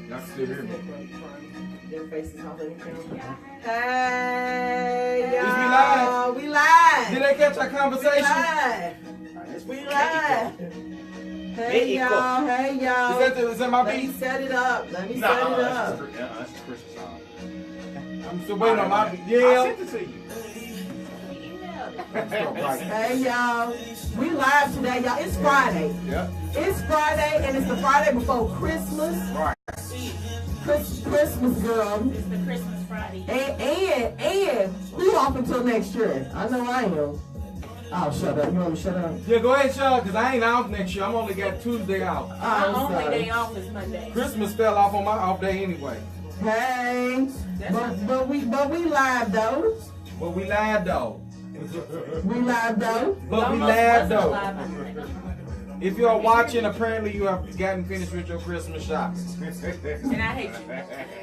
Y'all still hear me? Their faces all in the camera. Hey, Is y'all. We live. Did they catch our conversation? We live. Hey, y'all. Hey, y'all. Is that my Let me beat? set it up. Let me set it up. That's the Christmas song. I'm still waiting on my beat. I Yeah. sent it to you. Hey, y'all. We live today, y'all. It's Friday. Yep. It's Friday, and it's the Friday before Christmas. Right. Christmas, girl. It's the Christmas Friday. And we off until next year. I know I am. Oh, shut up. You want me to shut up? Yeah, go ahead, Sean, because I ain't off next year. I'm only got Tuesday off. My only day off is Monday. Christmas fell off on my off day anyway. Hey, but we live though. But we lied though. We live though. But we lied though. If you are watching, apparently you have gotten finished with your Christmas shopping. And I hate you.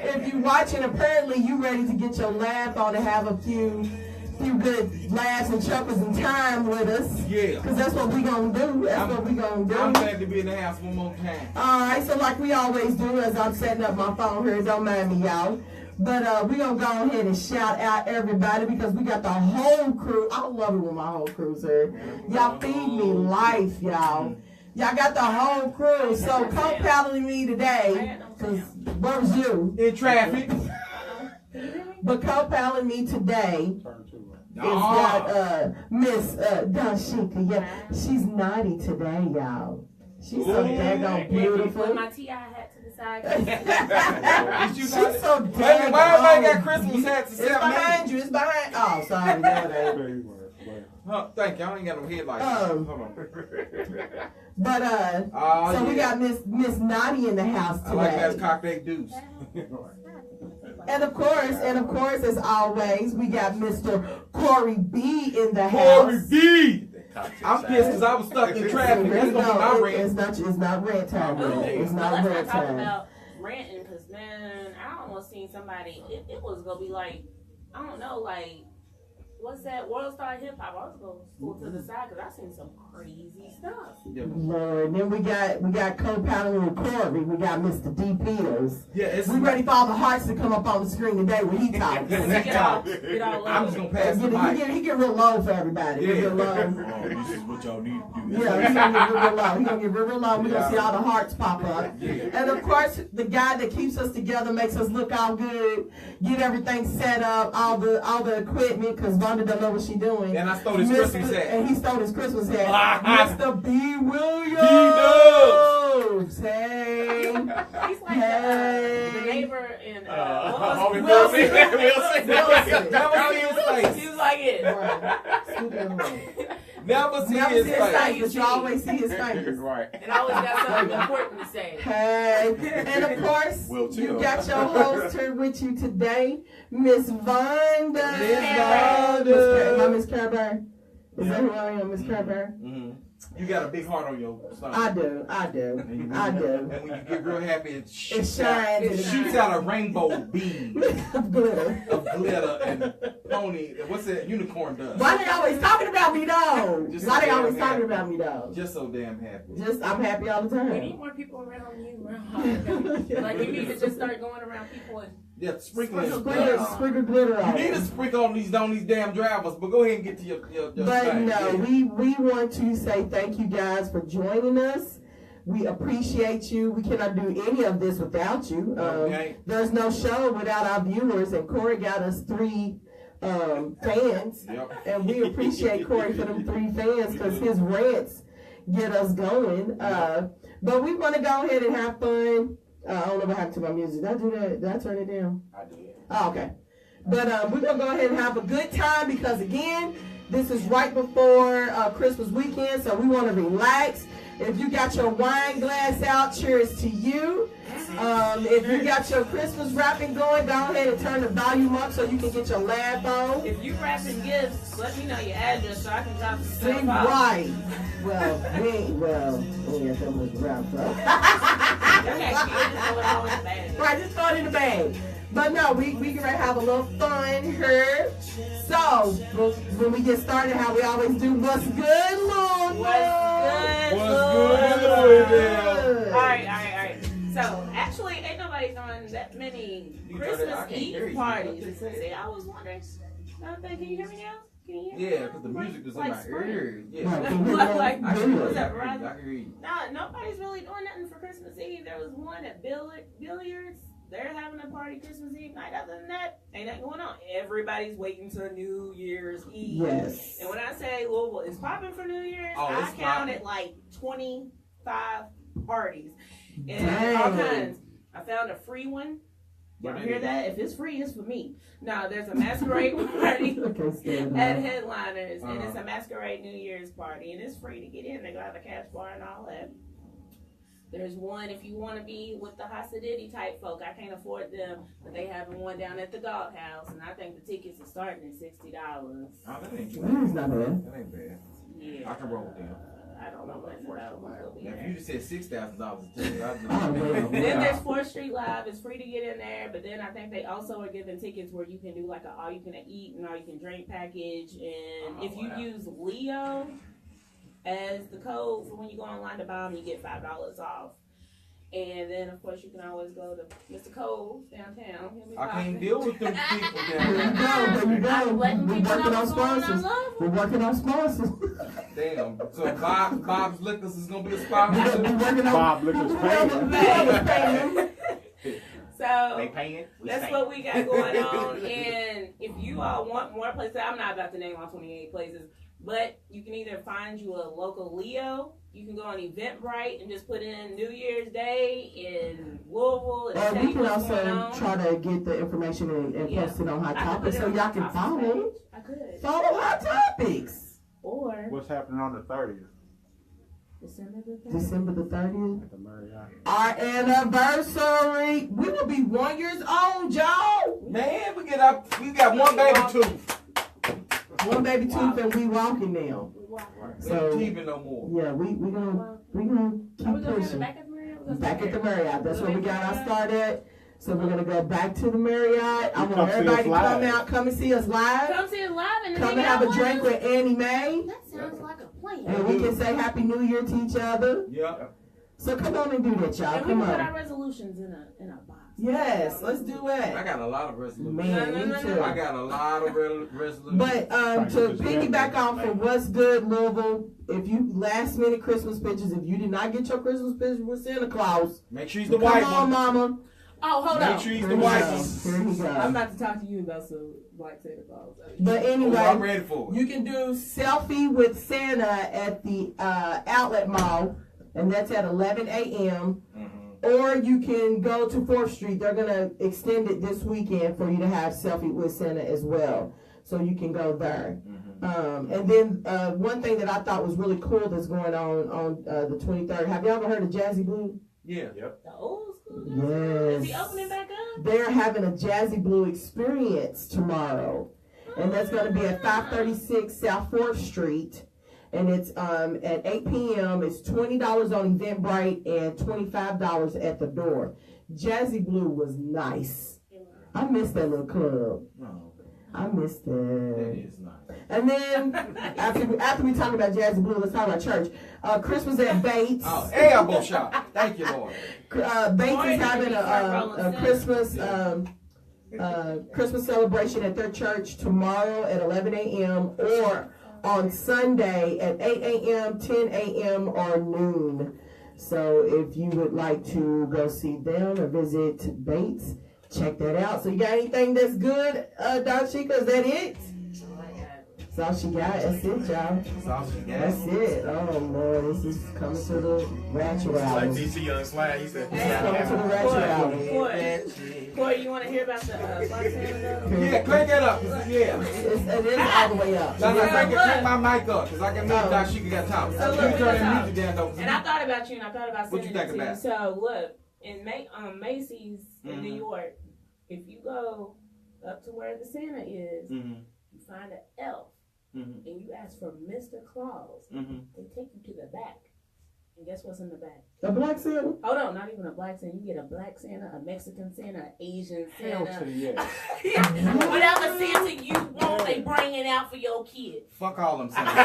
If you watching, apparently you ready to get your laugh on and have a few good laughs and chuckles and time with us. Yeah. Because that's what we gonna do. That's what we gonna do. I'm glad to be in the house one more time. Alright, so like we always do as I'm setting up my phone here, don't mind me, y'all. But we gonna go ahead and shout out everybody because we got the whole crew. I love it when my whole crew's here. Y'all feed me life, y'all. Y'all got the whole crew. So co-paddling me today, because where was you? In traffic. But co-paddling me today is got Miss Dawnsheika. Yeah, she's naughty today, y'all. She's so daggone beautiful. Put my TI hat to the side. She's so Baby, daggone. why everybody got Christmas hats It's except me? behind you. It's behind. Oh, sorry. No, it ain't. Huh, thank you. I ain't got no headlights. Hold on. But so we got Miss Naughty in the house today. I like that cocktail deuce. And of course, as always, we got Mr. Corey B in the house. Corey B. I'm pissed because I was stuck in traffic. That's gonna be my rant. It's not rant time. It's not Let's rant not talk time. about ranting because, man, I almost seen somebody, it was going to be like, I don't know, like, what's that? World Star Hip Hop. I was going to pull to the side because I seen some crazy stuff. Lord, then we got co-paddling with Corey. We got Mr. D. Peals. Yeah, We ready for all the hearts to come up on the screen today when he talks. Get all I'm just gonna pass the mic. He get real low for everybody. He get low. This is what y'all need to do. Yeah, he's gonna get real low. He's gonna get real low. We're gonna see all the hearts pop up. And of course, the guy that keeps us together, makes us look all good, get everything set up, all the equipment, because Vonda don't know what she doing. And I stole his Christmas hat. And he stole his Christmas hat. Mr. B. Williams. B-Dubs. Hey. He's like the neighbor in Wilson. Wilson. Never see his face. He was like it. Never see Never his see his face. face, but you always see his face. Right. And I always got something important to say. Hey, and of course, Will too. you got your host here with you today, Miss Vonda. Vonda. Am I Miss Carver? Is that who I am, Miss Carver? Mm-hmm. You got a big heart on your stomach. I do. And when you get real happy, it shoots out a rainbow beam of glitter. And pony. What's that? Unicorn does. Why they always talking about me though? Just so damn happy. I'm happy all the We time. need more people around you. Like you need to just start going around people and Sprinkle glitter on. You need to sprinkle on these damn drivers, but go ahead and get to your But thing. no, we want to say thank you guys for joining us. We appreciate you. We cannot do any of this without you. There's no show without our viewers, and Corey got us 3 fans. Yep. And we appreciate Corey for them 3 fans because his rants get us going. But we want to go ahead and have fun. I don't know what happened to my music. Did I do that? Did I turn it down? I did. Oh, okay. But we're going to go ahead and have a good time because, again, this is right before Christmas weekend, so we want to relax. If you got your wine glass out, cheers to you. If you got your Christmas wrapping going, go ahead and turn the volume up so you can get your laugh on. if you wrapping gifts, let me know your address so I can drop some See, stuff off. right. We ain't got that much wrap, so. Okay, just throw it all in the bag. Right, just throw it in the bag. But no, we can have a little fun here. So, when we get started, how we always do, what's good, Lord? What's good? What's good? All right. So actually, ain't nobody throwing that many You turn it- I Christmas can't hear Eve you. parties. See, I was wondering. Can you hear me now? Can you hear me? Yeah, because the music was in my ears. Yeah. Like, I can what's up, hear Verizon? you. I can hear you. No, nobody's really doing nothing for Christmas Eve. There was one at Billiards. They're having a party Christmas Eve night. Other than that, ain't nothing going on. Everybody's waiting till New Year's Eve. Yes. And when I say Louisville is popping for New Year's, Oh, I it's counted popping. like 25 parties. And Dang. all kinds. I found a free one. Y'all What hear is it? that? If it's free, it's for me. No, there's a masquerade party I can't stand at that. Headliners, and it's Uh-huh. a masquerade New Year's party, and it's free to get in. They go have a cash bar and all that. There's one if you want to be with the Hasidic type folk. I can't afford them, but they having one down at the Doghouse, and I think the tickets are starting at $60. Oh, that ain't too That is not bad. That ain't bad. Yeah, I can roll with them. I don't know what will be Now, if there. you just said $6,000 a ticket, I'd be Oh, well. Then there's 4th Street Live. It's free to get in there, but then I think they also are giving tickets where you can do like a all you can eat and all you can drink package. And if you use Leo as the code for when you go online to buy them, you get $5 off. And then of course you can always go to Mr. Cole's downtown. He'll be I popping. can't deal with them people There down you there. go. There you go. I'm letting We're people working know on what's going on. I sponsors. love We're working on sponsors. Damn. So Bob's Liquors is going to be a sponsor? We're working on Bob Liquor's whoever paying. paying them. So They paying? We that's paying. what we got going on. And if you all want more places, I'm not about to name all 28 places, but you can either find you a local Leo. You can go on Eventbrite and just put in New Year's Day in Louisville and Or tell we you can what's going also on. try to get the information and Yeah. post it on Hot I could put Topics it so on y'all my can Topics follow. page. I could. Follow Hot Topics. Or What's happening on the 30th December the 3rd. December the 30th. at the Marriott? Our anniversary. We will be 1 year old, y'all. Man, we got one baby tooth. One baby tooth and we walking now. We So- ain't teething no more. Yeah, we gonna Are we keep going to have it pushing. back at the Marriott? Back at the Marriott. That's where we got our start at. So we're gonna go back to the Marriott. I Come want see everybody us to live. come and see us live. Come see us live and Come and hang have out a drink us. with Annie Mae. That sounds like a plan. And we can say Happy New Year to each other. Yeah. So come on and do that, y'all. And we Come can put our on. resolutions in a box. Yes, let's do I it. got a lot of resolutions. Man, No, me no, too. no. I got a lot of resolutions. But to piggyback off of what's good, Louisville, if you last minute Christmas pictures, if you did not get your Christmas picture with Santa Claus, Make sure he's the come white on, one. mama. Oh, hold Make on. sure he's Here the he white goes. one. Here he I'm goes. about to talk to you about some Black Santa Claus. But Oh, I'm anyway, ready for it. you can do selfie with Santa at the outlet mall, and that's at 11 a.m. Or you can go to 4th Street. They're going to extend it this weekend for you to have selfie with Santa as well. So you can go there. And then one thing that I thought was really cool that's going on the 23rd. Have you ever heard of Jazzy Blue? Yeah. The old school. Yes. Is he opening back up? They're having a Jazzy Blue experience tomorrow. And that's going to be at 536 South 4th Street. And it's at 8 p.m. It's $20 on Eventbrite and $25 at the door. Jazzy Blue was nice. I missed that little club. Oh, I missed that it. is nice. And then after we talk about Jazzy Blue, let's talk about church. Christmas at Bates. Oh, elbow shot. Thank you, Lord. Bates is having a Christmas Christmas celebration at their church tomorrow at 11 a.m. or on Sunday at 8 a.m., 10 a.m., or noon. So if you would like to go see them or visit Bates, check that out. So you got anything that's good, Dawnsheika? Is that it? That's all she got. That's it, y'all. That's all she got. That's it. Oh, Lord, this is coming to the ratchet Like hour. DC on slide, he said, It's coming to the ratchet hour. Corey, you want to hear about the Black Santa though? Yeah, crank that up. Yeah. It is all the way up. No, Yeah, crank my mic up, because I can make Oh. Dawnsheika got top. So You look, turn look, that music down, though. And I thought about you, and I thought about What you sending it think to you. about? So look, in Macy's in New York, if you go up to where the Santa is, you find an elf, and you ask for Mr. Claus. They take you to the back, And guess what's in the back? The black Santa? Hold on, not even a black Santa. You get a black Santa, a Mexican Santa, an Asian Hell Santa. to yes. Whatever Santa you want, they bring it out for your kid. Fuck all them Santas.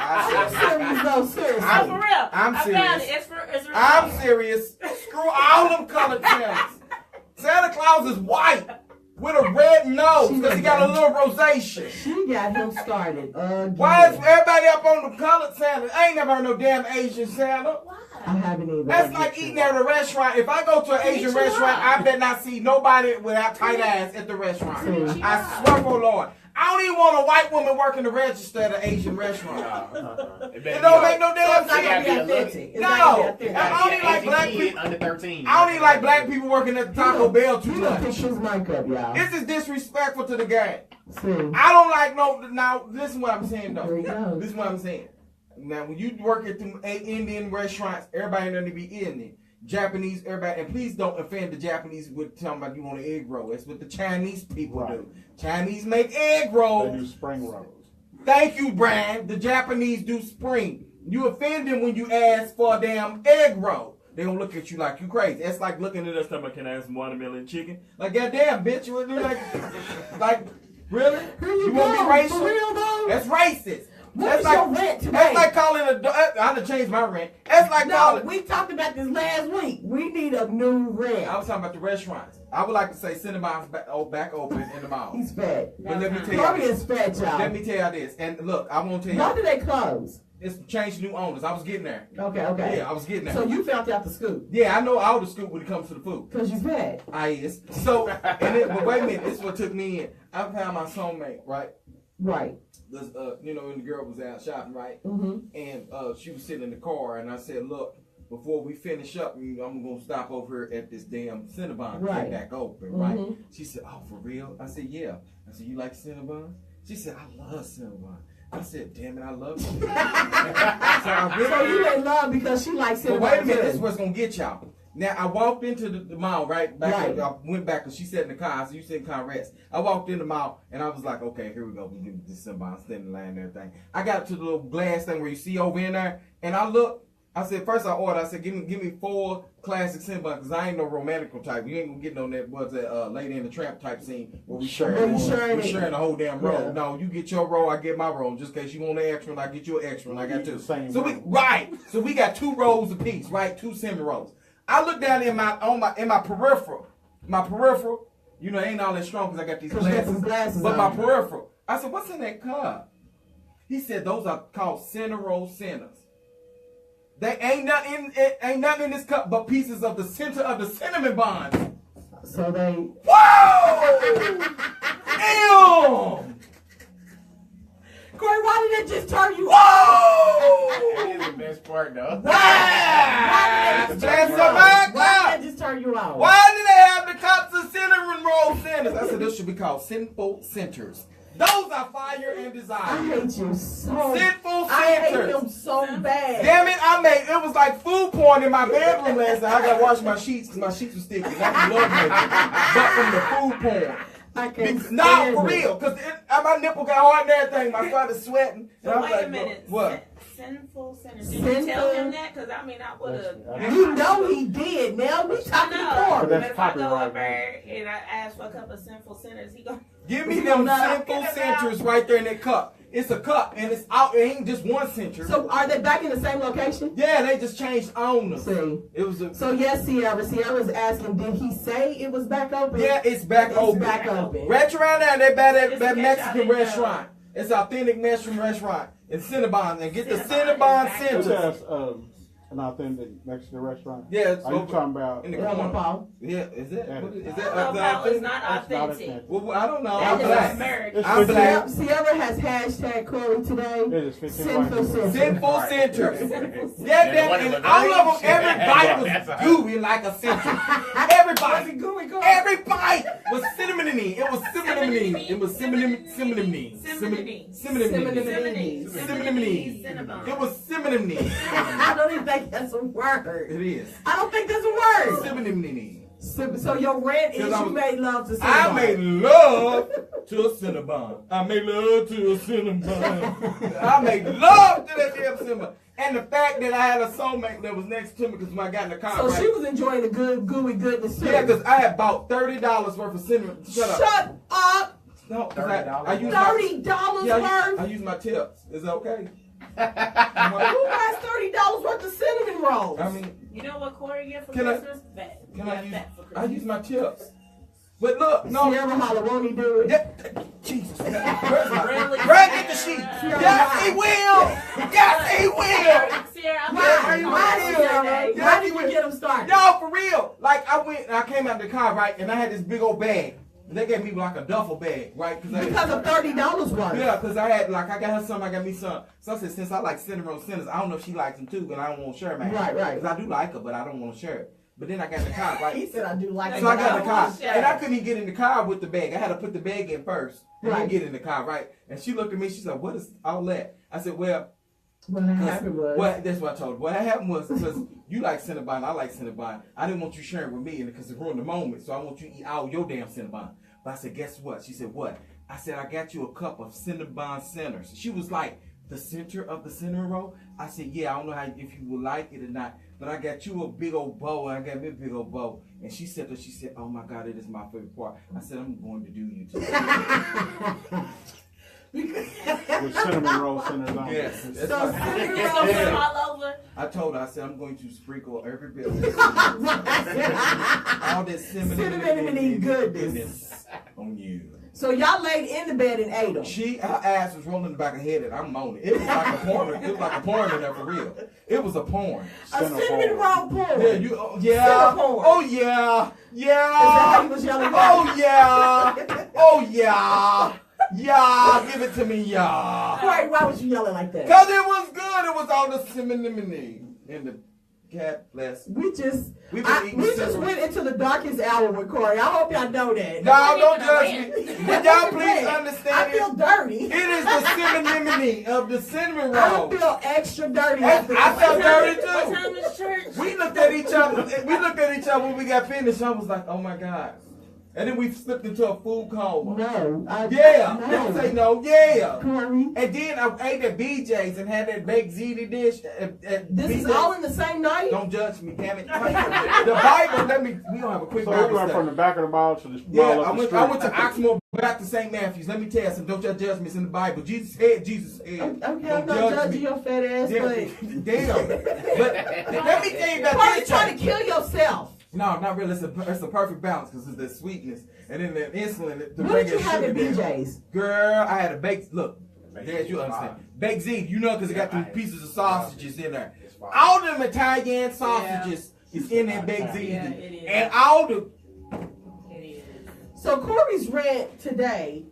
I'm serious, though, seriously. I'm for real. I'm I found serious. it. It's real. I'm serious. Screw all them colored Santas. Santa Claus is white with a red nose because he got a little rosacea. She got him started again. Why is everybody up on the colored Santa? I ain't never heard no damn Asian Santa. Why? I haven't either. That's like eating at a restaurant. If I go to an Asian restaurant, I bet not see nobody without tight ass at the restaurant. I swear for Lord. I don't even want a white woman working the register at an Asian restaurant. It don't make no damn It's not gonna be sense. authentic. It's No, not gonna be authentic. I don't even like black people. Under 13. I don't even like black people working at the Taco Bell too You gonna much. fix his mic up, y'all. This is disrespectful to the game. See. I don't like no. Now listen what I'm saying though. There you go. This is what I'm saying. Now when you work at them Indian restaurants, everybody need to be Indian. Japanese, everybody, and please don't offend the Japanese with talking about you want an egg roll. That's what the Chinese people do. Chinese make egg They rolls. do spring rolls. Thank you, Bryan. The Japanese do spring. You offend them when you ask for a damn egg roll. They gonna look at you like you crazy. That's like looking at us talking about, can I have some watermelon chicken? Like, goddamn, bitch, you would do like really? Here You you want to go. be racial? For real, though? That's racist. What That's is like, your rent today? that's like calling a I done changed my rent. That's like No, calling. we talked about this last week. We need a new rent. I was talking about the restaurants. I would like to say Cinnabon's back open in the mall. He's fat. But let me tell Chloe you is fat, y'all. Let me tell you this. And look, I won't tell Why you. do they close? It's changed new owners. I was getting there. Okay. Yeah, I was getting there. So you found out the scoop. Yeah, I know all the scoop when it comes to the food. Because you fat. I is. So, and then, but wait a minute. This is what took me in. I found my soulmate, right? Right. This, you know, when the girl was out shopping, right? Mm-hmm. And she was sitting in the car, and I said, look, before we finish up, I'm going to stop over here at this damn Cinnabon. Right. Get back open, Mhm. right? She said, oh, for real? I said, yeah. I said, you like Cinnabon? She said, I love Cinnabon. I said, damn it, I love it. So you in love because she likes But it. wait a minute, this is what's going to get y'all. Now, I walked into the mall, right? Right. I went back, because she sat in the car. I said, you sit in the car, rest. I walked in the mall, and I was like, okay, here we go. We get this Cinnabon, standing in line and everything. I got to the little glass thing where you see over in there, and I looked. I said, first I ordered, I said, give me 4 classic Cinnabon, because I ain't no romantical type. You ain't going to get no that, what's that, Lady in the Tramp type scene where we sharing the whole damn roll. Yeah. No, you get your roll, I get my roll. Just in case you want an extra, and I get you an extra, and I got 2. Same So roll. we got 2 rolls apiece, right? 2 cinnamon rolls. I look down in my peripheral. My peripheral, you know, ain't all that strong because I got these Because you got some glasses. glasses But on. my peripheral. I said, what's in that cup? He said, those are called center roll centers. They ain't nothing in this cup but pieces of the center of the cinnamon buns. So they. Whoa! Damn! Corey, why did it just turn you Whoa! That is the best part, though. Wow! Why did That's it a back Why did it just turn you out? Why do they have the cups of cinnamon roll centers? I said this should be called sinful centers. Those are fire and I desire. hate you so. Sinful I hate centers. them so bad. Damn it, it was like food porn in my bedroom last night. I gotta wash my sheets because my sheets were sticky. I love making, but from the food porn. I can't. No, stand for it. real, because my nipple got hard and everything. I started sweating. And I So was wait like, a minute. what? Sinful sinners. Did you tell him that? Because I mean, I would have. You know he did. Now we I talking know. to Corey. But that's But if I go copyright, up there and I ask for a cup of sinful sinners, he gonna. Give me You them know, sinful centers right there in that cup. It's a cup, and it's out. It ain't just one center. So are they back in the same location? Yeah, they just changed owners. See. It was a. So yes, Sierra's asking, did he say it was back open? Yeah, it's back It's open. back open. Right around there, they by that Just in case y'all Mexican didn't know. restaurant. It's authentic Mexican restaurant in Cinnabon. And get the Cinnabon Cinnabon is back centers. That's an authentic Mexican restaurant. Yeah, it's Are you over talking about? in the Yeah, corner. Paul. Yeah, is that? Yeah. What is I that? don't know how it's not That's not authentic. authentic. Well, I don't know. That I'm is black. American. It's I'm black. Sierra has hashtag Corey today. It is 15 Sinful white. centers. Sinful centers. Sinful Yeah, And that, one of and the all of them, greens. every bite That's was a- gooey like a center. Every bite. Gooey, gooey. Every bite was cinnamony. It was cinnamony. It was cinnamony. Cinnamony. Cinnamony. Cinnamony. Cinnamony. Cinnamon. It was cinnamony. I don't even think that's a word. It is. I don't think that's a word. Cinnamony. So your rant is Because I you was- made love to I somebody. made love to a Cinnabon. I made love to a Cinnabon. I made love to that damn Cinnabon. And the fact that I had a soulmate that was next to me because when I got in the car, So right? she was enjoying the good, gooey goodness too. Yeah, because I had bought $30 worth of cinnamon. Shut up. No, $30 I use $30 I worth? use my tips. Is that okay? Who buys $30 worth of cinnamon rolls? I mean, You know what Corey get for Can I- Christmas? Fat. can Yeah, I use? fat for I Christmas. use my tips. But look, no. Sierra holler, won't he do it? Yeah, Jesus. Where's my Really? Bryan, get the sheet. Yes, he will. Yes, he will. Sierra, I'm Why, you why, will. Sierra? Yeah, Why you did you will. get him started? No, for real. Like I came out the car, right, and I had this big old bag. And they gave me like a duffel bag, right? Because of $30 worth. Yeah, because I got her some, I got me some. So I said, since I like cinnamon roll cinnamons, I don't know if she likes them too, but I don't want to share man. Right. Because I do like her, but I don't want to share it. But then I got in the car, He right? said I do like it. So I got in the car, wanna share. and I couldn't even get in the car with the bag. I had to put the bag in first, and then Right. get in the car, right? And she looked at me, she said, what is all that? I said, well, What happened was. that's what I told her. What happened was, because you like Cinnabon, I like Cinnabon, I didn't want you sharing with me because it ruined the moment, so I want you to eat all your damn Cinnabon. But I said, guess what? She said, what? I said, I got you a cup of Cinnabon centers. She was like, the center of the cinnamon roll? I said, yeah, I don't know if you would like it or not, but I got you a big old bowl, and I got me a big old bowl. And she said, oh my God, it is my favorite part. I said, I'm going to do you today. With cinnamon roll centers on. Yes. it. That's So what- cinnamon You gonna put them all over? I told her, I said, I'm going to sprinkle every bit of this all this Cinnamon goodness. on you. So y'all laid in the bed and ate them. Her ass was rolling in the back of her head, and I'm moaning. It was like a porn. It was like a porn in there for real. It was a porn. A cinnamon roll porn. Yeah, yeah. Cinnamon. Oh yeah, yeah. Is that how you was yelling? Oh yeah. Oh yeah. Yeah. Give it to me, yeah. Corey, why was you yelling like that? Cause it was good. It was all the cinnamon in the cat bless. We just We've been eating cinnamon. went into the darkest hour with Corey. I hope y'all know that. No, don't judge even me. Would y'all please I understand feel it? dirty. It is the cinnamon of the cinnamon I roll. feel extra dirty. I after felt this. dirty What too. time is church? We looked at each other. When we got finished. I was like, "Oh my God!" And then we slipped into a food coma. No. Yeah, No. don't say no. Yeah. Corey. And then I ate at BJ's and had that baked ziti dish. At This is BJ's. all in the same night? Don't judge me, damn it. The Bible. We don't have a quick So we Bible went from study. the back of the mall to the Yeah, mall I up the went street. to Oxmoor, back to St. Matthews. Let me tell you something. Don't y'all judge me. It's in the Bible. Jesus said. Okay, I'm Don't not judge judging me. your fat ass, but Damn. But let me tell you about Corey, this. trying to kill yourself. No, not really. It's a perfect balance because it's the sweetness and then the insulin. To What bring did you that have sugar at down. BJ's? Girl, I had a baked. Look, Dad, you understand? Baked ziti, you know, because it got them pieces of sausages in there. All them Italian sausages is in that baked ziti, Yeah, it is. and all the. It is. So Corey's rant today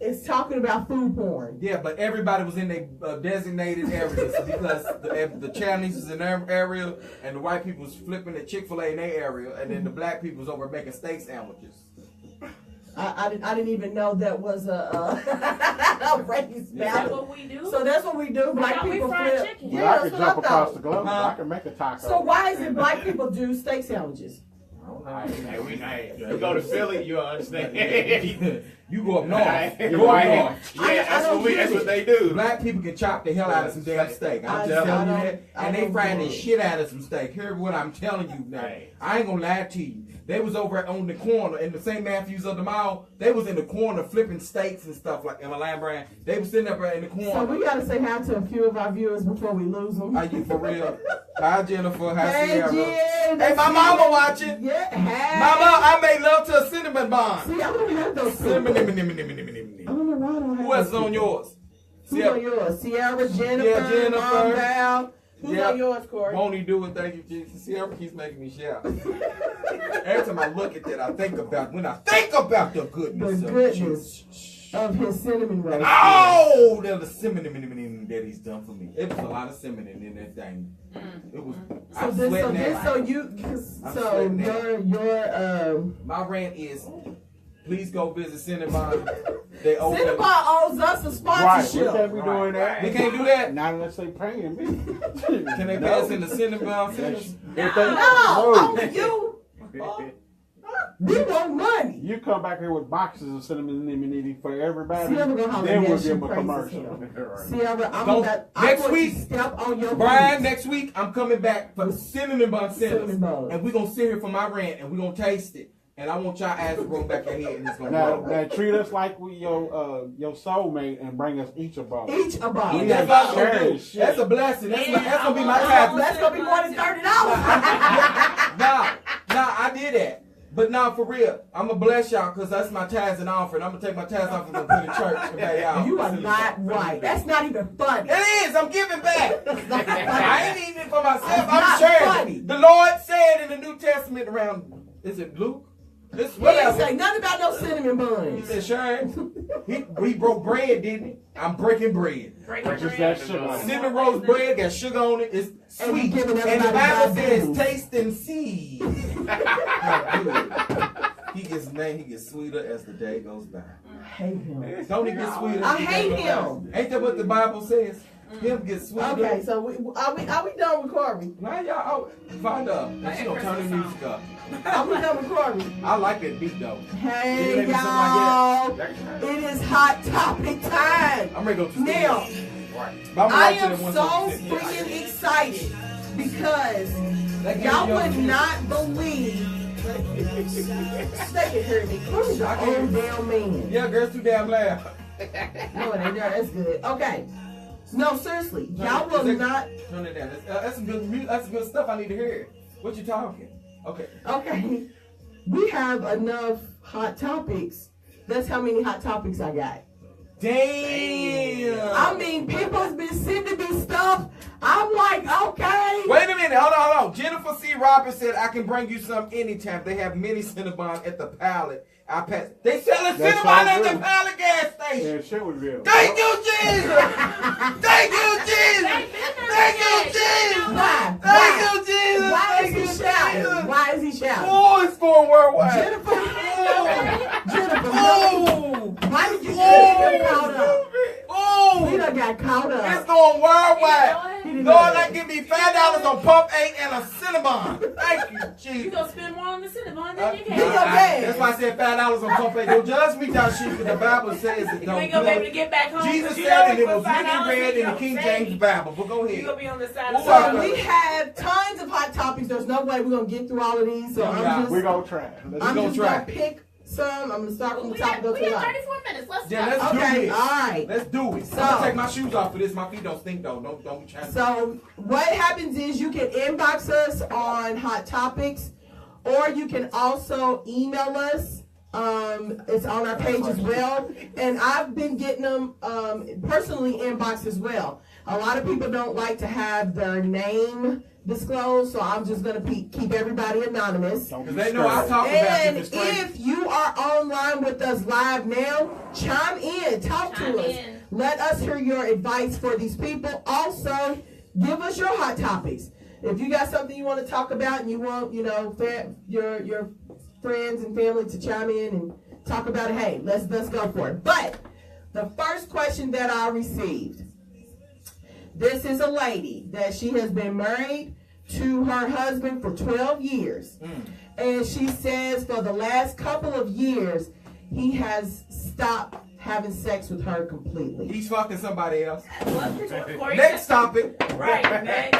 is talking about food porn. Yeah, but everybody was in their designated areas because the Chinese was in their area, and the white people was flipping the Chick-fil-A in their area, and then the black people was over making steak sandwiches. I didn't even know that was a race Is that battle. what we do? So that's what we do. Black thought we people fried flip. chicken. But Yeah, I that's could what jump I across thought. the globe. Huh? I can make a taco. So why is it black people do steak sandwiches? We go to Philly, you understand. You go up north. You're You go up right. north. Yeah, that's what they do. Black people can chop the hell out of some damn steak. I'm just telling you that. And they frying the shit out of some steak. Hear what I'm telling you now. Right. I ain't gonna lie to you. They was over on the corner in the St. Matthews of the mall. They was in the corner flipping steaks and stuff like in my line, Bryan. They was sitting up in the corner. So we gotta say hi to a few of our viewers before we lose them. Are you for real? Hi Jennifer. Hi Hey, Sierra. Jen. Hey, my mama watching. Yeah, hey. Mama, I made love to a cinnamon bun. See, I don't have those. Cinnamon. I don't know why I don't have Who else is those. on yours? Who's on yours? Sierra, Jennifer, Yeah, Jennifer. Mom, Val. Who's Yeah. on yours, Corey? Won't he do it? Thank you, Jesus. Sierra keeps making me shout. Every time I look at that, I think about the goodness The of goodness Jesus. of his cinnamon roll. Oh, there's the cinnamon that he's done for me. It was a lot of cinnamon in that thing. It was. So I'm this, sweating that. so sweating that. your My rant is, please go visit Cinnabon. They open. Cinnabon owes us a Right, we sponsorship. can't be doing that. We can't do that. Not unless they paying me. Can they pass in the Cinnabon? If No, they- only you. We want money. You come back here with boxes of cinnamon nitty for everybody. Sierra gonna holler Then we'll at give you, them a praises commercial. him. Sierra, I'm Don't- I'm next going week, to step on your Bryan, feet. next week I'm coming back for cinnamon bun Cinnamon sandals, buns. and we're gonna sit here for my rant, and we're gonna taste it, and I want y'all ass to roll back your head, and it's gonna Now, roll. now treat us like we your soulmate and bring us each a bottle. Each a bottle. Yeah. That's what I'm gonna do. Shit. That's a blessing. That's gonna be my Yeah, tithe. That's gonna be more than $30. Nah, I did that. But now for real, I'm gonna bless y'all because that's my tithes and offering. I'm gonna take my tithes off and put in church and pay y'all. You are not right. That's not even funny. It is. I'm giving back. That's not funny. I ain't eating it for myself. It's I'm not sharing. funny. The Lord said in the New Testament around, is it Luke? This He didn't whatever. say nothing about no cinnamon He buns. said, Sharon, he broke bread, didn't he? I'm breaking bread. Just that sugar. Cinnamon roast bread got sugar on it. It's And sweet. you giving And the everybody Bible diabetes. says, taste and see. How good. He gets sweeter as the day goes by. I hate him. Don't he get sweeter? I as the hate day goes him. by? Ain't that what the Bible says? Him get sweeter. Okay, so are we done with Corey? Why y'all Vonda? And she gonna turn the music up. Are we done with Corey? I like that beat though. Hey Maybe something y'all, like it is hot topic time. I'm ready to go to Now, But I'm I gonna am watch it so at 1:56. freaking excited because That game y'all young would shit. not believe. They can hear me. Corey's an old damn man. Yeah, girls too damn loud. No, it ain't. That's good. Okay. No, seriously, y'all will not. Turn it down. That's some good music. That's some good stuff I need to hear. What you talking? Okay. Okay, we have enough hot topics. That's how many hot topics I got. Damn. I mean, people's been sending me stuff. I'm like, okay. Wait a minute. Hold on. Jennifer C. Roberts said I can bring you some anytime. They have many Cinnabon at the pallet. I pass. They selling That's Cinnabon so at the good. pallet gas station. Yeah, shit was real. Thank you, Jesus. Thank you, Jesus. Thank you, Jesus. Why? Thank you, Jesus. Why Thank you, is he shouting? Jesus. Why is he shouting? Oh, it's going worldwide. Jennifer, Jennifer, Oh. why did you get caught up? Oh. He done got caught It's up. going worldwide. He done Lord, got- that give me $5 on pump 8 and a Cinnabon. Thank you, You Jesus. gonna spend more on the cinnamon Uh, than you Get your can. gas. That's why I said $5 on pump 8. Don't judge me, Dawnsheika. The Bible says it. You Don't ain't gonna be able to do it. get back home. Jesus You said know it. It for was written in $5 red in the you King don't James save. Bible. But go You ahead. gonna be on the side Ooh, of So the we have tons of hot topics. There's no way we're gonna get through all of these. So Yeah, I'm We're just, gonna try. Let's I'm gonna just try. gonna pick some. I'm gonna start from the We top got, and go we to the got bottom. 34 minutes. Let's Yeah, go. let's do Okay, this. all right. Let's do it. So- I'm gonna take my shoes off for this. My feet don't stink though. Don't be trying to. So what happens is you can inbox us on Hot Topics, or you can also email us. It's on our page as well, and I've been getting them personally inboxed as well. A lot of people don't like to have their name disclosed, so I'm just gonna keep everybody anonymous. Don't Because be they know I scared. talk about And it. It's crazy. if you are online with us live now, chime in, talk Chime to us. in. Let us hear your advice for these people. Also, give us your hot topics. If you got something you want to talk about and you want, your friends and family to chime in and talk about it, hey, let's go for it. But the first question that I received, this is a lady that she has been married to her husband for 12 years. And she says for the last couple of years, he has stopped having sex with her completely. He's fucking somebody else. Corey Next topic. Right, next.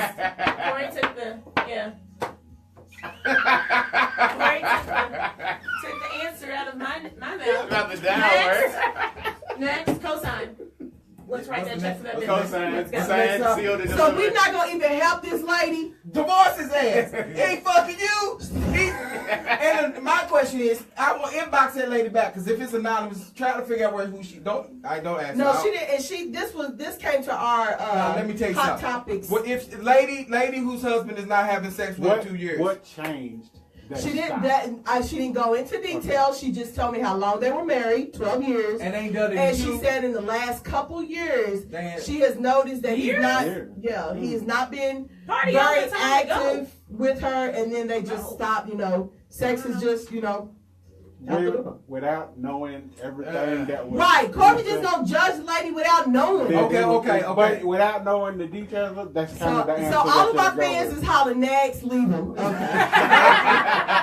Corey took the, yeah. Corey took the answer out of my mouth. About the downward. Next, cosign. Let's write that check for that business. Cosign, Let's go. sign, sealed, and So delivered. we're not gonna even help this lady. Divorce his ass. He ain't fucking you. And my question is, I will inbox that lady back because if it's anonymous, try to figure out who she. Don't ask. No, her. she didn't. And this came to our Now, let me tell you hot something. topics. What if lady whose husband is not having sex for 2 years? What changed? That She didn't. stopped? She didn't go into details. She just told me how long they were married, 12 years. And ain't done it. And in she two- said in the last couple years, Damn. she has noticed that he's Years? not. Years. Yeah, he has not been Party all very the time to go. active with her, and then they just No. stopped. Sex is just Without knowing everything that was right. Corby just don't judge the lady without knowing. Okay. But without knowing the details, that's kind of the answer. So all of that our they go fans with. is hollering next, leave them. Okay.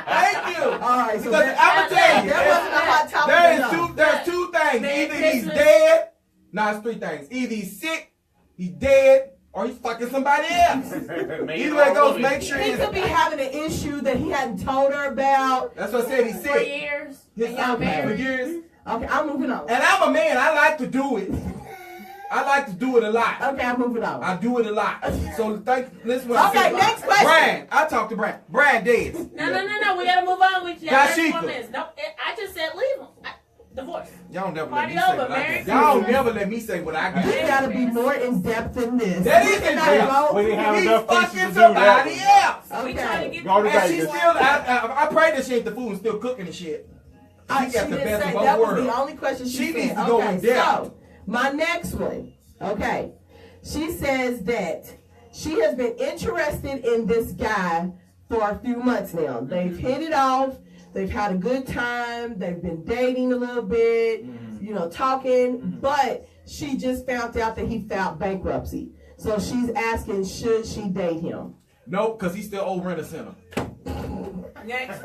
Thank you. All right. So Because I'm gonna tell you, that wasn't Now it's three things. Either he's sick, he's dead, or he's fucking somebody else. Either way it goes, make sure He could be having an issue that he hadn't told her about. That's what I said, he's For sick. years. His And y'all for married. years. Okay, I'm moving on. And I'm a man, I like to do it. I like to do it a lot. Okay, I'm moving on. I do it a lot. So listen what I Okay, said. next question. Brian, I talked to Brian. Brian dead. No. We gotta move on with you. Dawnsheika. No, I just said leave him. Divorce. Y'all never let Party me say over, what I married got. Y'all people. never let me say what I You got. gotta be more in depth than this. That is You in cannot depth. go- We didn't have He's enough pieces fucking to do that. somebody else. We trying to Okay. get Go to And she's Vegas. still, I pray that she ain't the food and still cooking and shit. She She got the didn't best say of both that was worlds. the only question she She said. needs to go Okay, in depth. so my next one. Okay, she says that she has been interested in this guy for a few months now. They've hit it off. They've had a good time. They've been dating a little bit, you know, talking. But she just found out that he filed bankruptcy. So she's asking, should she date him? Nope, because he's still over in the center. next.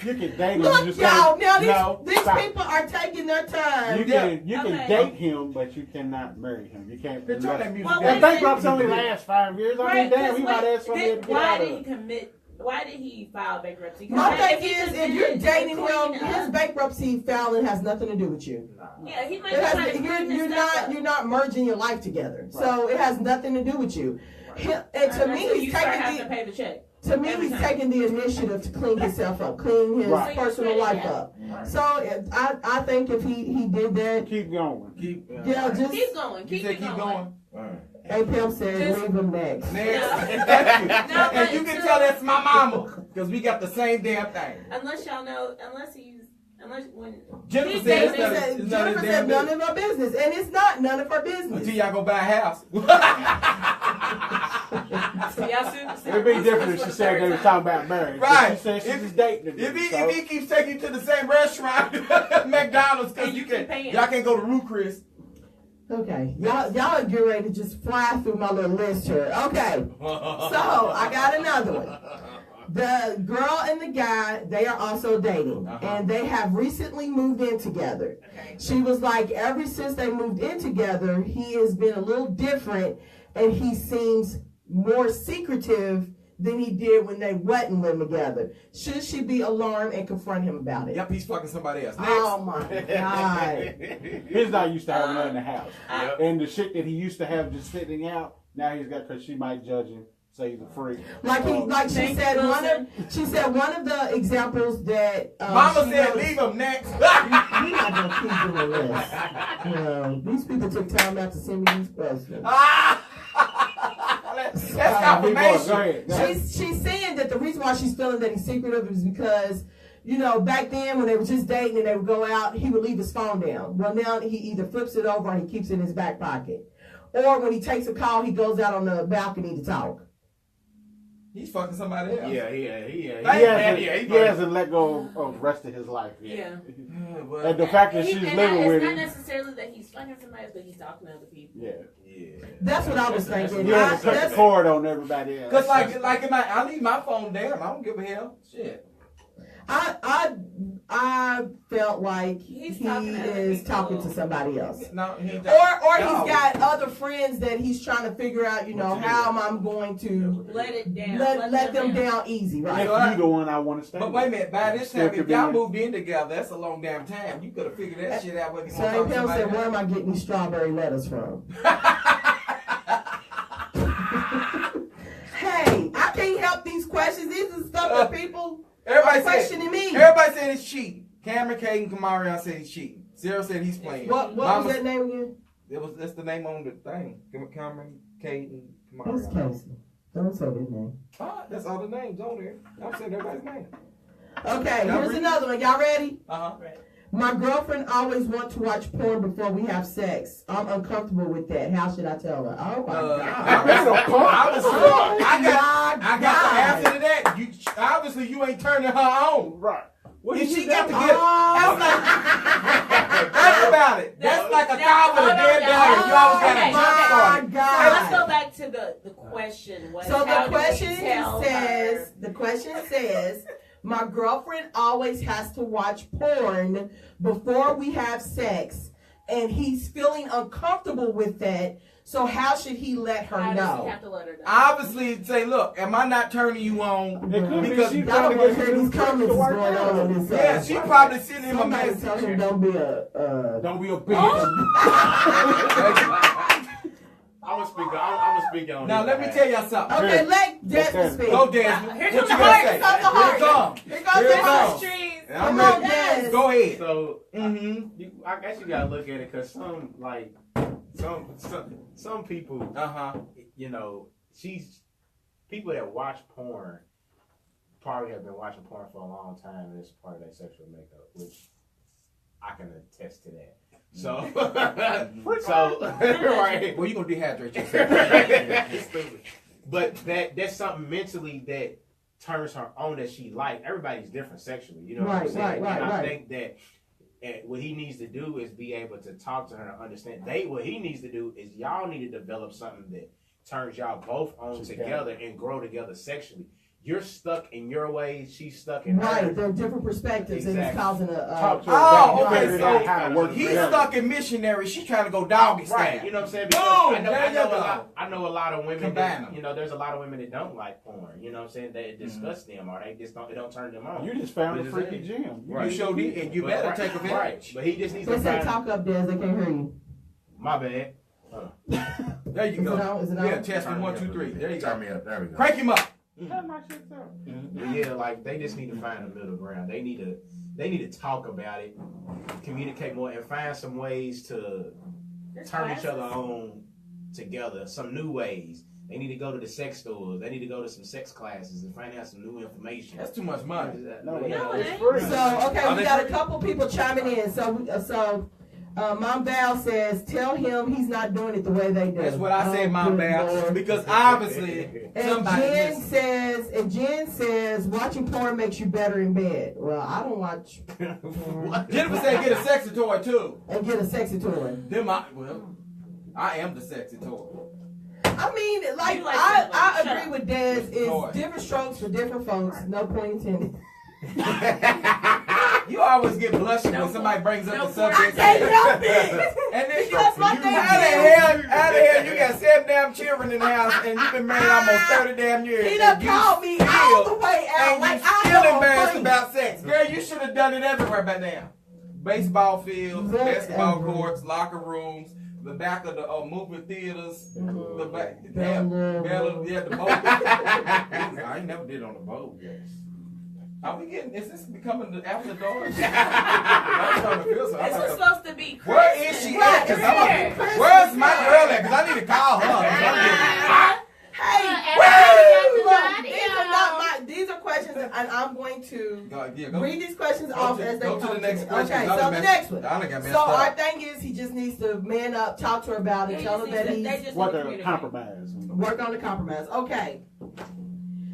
You can date him. Look, you just y'all, can't- now no, these stop. people are taking their time. You can Okay. date him, but you cannot marry him. You can't. Bitch, turn that music Well, down. And bankruptcy only lasts 5 years. I mean, Right, damn, he 'cause might wait, have somebody to get why out did of he it. commit? Why did he file bankruptcy? 'Cause My if thing he is, just if did you're it, dating clean him, up. his bankruptcy filing has nothing to do with you. Yeah, he might It be has, trying to clean his stuff up. you're not merging your life together, so it has nothing to do with you. And to Until me, you he's start taking having the to pay the check. to me every he's time. taking the initiative to clean himself up, clean his Right. personal life up. So I think if he did that, Keep going. Keep, yeah, just Keep going. you Keep said it keep going. going? APM said Just- leave him next. Next. No. Thank you. No, And you but can to- tell that's my mama. Because we got the same damn thing. Unless y'all know, unless when Jennifer He's said it's dating- not, Jennifer it's not his said damn none business. of our business, and it's not none of our Until business. y'all go buy a house. see, y'all see, It'd be different if she said they were talking about marriage. But Right. She said she If- was dating him. If he keeps taking you to the same restaurant, McDonald's, because And you you keep can, paying. y'all can go to Rue Chris. Okay, y'all are getting ready to just fly through my little list here. Okay, so I got another one. The girl and the guy, they are also dating, and they have recently moved in together. Okay. She was like, ever since they moved in together, he has been a little different, and he seems more secretive than he did when they wasn't living together. Should she be alarmed and confront him about it? Yep, he's fucking somebody else. Next. Oh my God. He's not used to having her in the house. Yep. And the shit that he used to have just sitting out, now he's got, because she might judge him, say he's a freak. Like she Thank said, you, one of the examples that Mama she said knows- leave him next. We're not gonna keep doing this. You know, these people took time out to send me these questions. That's Go confirmation. ahead. She's saying that the reason why she's feeling that he's secretive is because, you know, back then when they were just dating and they would go out, he would leave his phone down. Well, now he either flips it over or he keeps it in his back pocket. Or when he takes a call, he goes out on the balcony to talk. He's fucking somebody else. Yeah. He hasn't let go of the rest of his life yet. Yeah. Well, And the fact that she's living with It's not him. necessarily that he's fucking somebody, but he's talking to other people. Yeah. That's what I was thinking. He hasn't cut the That's- cord on everybody else. Cause like I leave my phone down. I don't give a hell. Shit. I felt like He's he talking to other is people. talking to somebody else. No, he ain't Or No. he's got other friends that he's trying to figure out, you know, how am I going to Let it down. let them down easy, right? If you the one I want to stay But with. wait a minute, by this Still time, could if be y'all in- moved in together, that's a long damn time. You could have figured that shit out when you So want to talk to Pam somebody said, where else. am I getting these strawberry letters from? Hey, I can't help these questions. These are stuff that people are Everybody said, questioning me. everybody said it's cheating. Cameron, Caden, Kamarion said he's cheating. Sarah said he's playing. What Mama- was that name again? That's the name on the thing. Cameron, Caden, That's Kamarion. Casey. Don't say that name. That's all the names on there. I'm saying everybody's name. Okay, Y'all here's read- another one. Y'all ready? Uh-huh. My girlfriend always wants to watch porn before we have sex. I'm uncomfortable with that. How should I tell her? Oh my God. I got the answer to that. You obviously you ain't turning her on. Right. What If did she you got to do? get think about it. That's like a cow with a dead belly. You always got Okay, a jump okay. start. My So let's God. go back to the question. Was So how the do we question tell says, her? my girlfriend always has to watch porn before we have sex, and he's feeling uncomfortable with that. So how should he let her How know? does he have to let her know? Obviously, say, look, am I not turning you on? It could be Because she's I don't trying want to to get hear some these comments to work going on out. in this. Yeah, she probably sending him a Somebody message. tell him don't be a. Don't be a bitch. I'm gonna speak on Now, this let me behalf. tell y'all something. Okay, let Desmond speak. Go, Desmond. Here What comes you the gonna heart. say? Here comes the heart. Here it comes. Here goes Here it the comes. heart. Streets. And Come I'm on, ready. Des. Go ahead. So Mm-hmm. I guess you gotta look at it because some people, you know, people that watch porn probably have been watching porn for a long time, and it's part of their sexual makeup, which I can attest to that. So, right. Well, you gonna dehydrate yourself. Stupid. But that's something mentally that turns her on that she likes. Everybody's different sexually, you know what I'm saying? Right. I think that what he needs to do is be able to talk to her and understand. What he needs to do is y'all need to develop something that turns y'all both on together and grow together sexually. You're stuck in your ways, she's stuck in Right, hers. they're different perspectives, and it's Exactly. causing Talk a. to her Oh, about okay, figuring so out how to work He's together. stuck in missionary. She's trying to go doggy style. Right, you know what I'm saying? Boom, Because there you go. I know a lot of women Combine that, them. you know, there's a lot of women that don't like porn. You know what I'm saying? That it disgusts them or they just it don't turn them on. You just found a But freaky it's- gym. You showed it, and you But better right, take advantage. Right, but he just needs They to say find. talk up, Des. They can't hear you. My bad. There you Is go. it on? Is it on? Yeah, testing 1, 2, 3. There you Turn go. me up. There we go. Crank him up. But yeah, like they just need to find a middle ground. They need to talk about it, communicate more, and find some ways to turn each other on together. Some new ways. They need to go to the sex stores. They need to go to some sex classes and find out some new information. That's too much money. No, No, it it's ain't. free. So okay, Are we they got a free? couple people chiming in. So Mom Val says, tell him he's not doing it the way they do. That's what I said, Mom good Val. Lord. Because obviously And somebody Jen says, watching porn makes you better in bed. Well, I don't watch Jennifer said get a sexy toy too. and get a sexy toy. I am the sexy toy. I mean, like You like I Shut agree up. with Des. Toy. It's different strokes for different folks. No point intended. You always get blushing when somebody brings up the subject. I can't help it. And then Because my you thing out of is- here, you got 7 damn children in the house, and you've been married almost 30 damn years. He done and you called me still- all the way out. And Like you I still know embarrassed free. about sex. Girl, you should have done it everywhere by now. Baseball fields, basketball courts, locker rooms, the back of the movie theaters, the back, the boat. I ain't never did on the boat. Are we getting? Is this becoming the after dark? I'm trying to feel so. This was supposed to be Christmas. Where is she at? 'Cause Right. where's my girl at? Because I need to call her. 'Cause I'm getting- Look, these are questions, and I'm going to Go read these questions off as they go come to the next me. question. Okay, Donna so the messed- next one. Donna got messed So up. our thing is, he just needs to man up, talk to her about it, tell her that he's What the compromise. work on the compromise. Okay.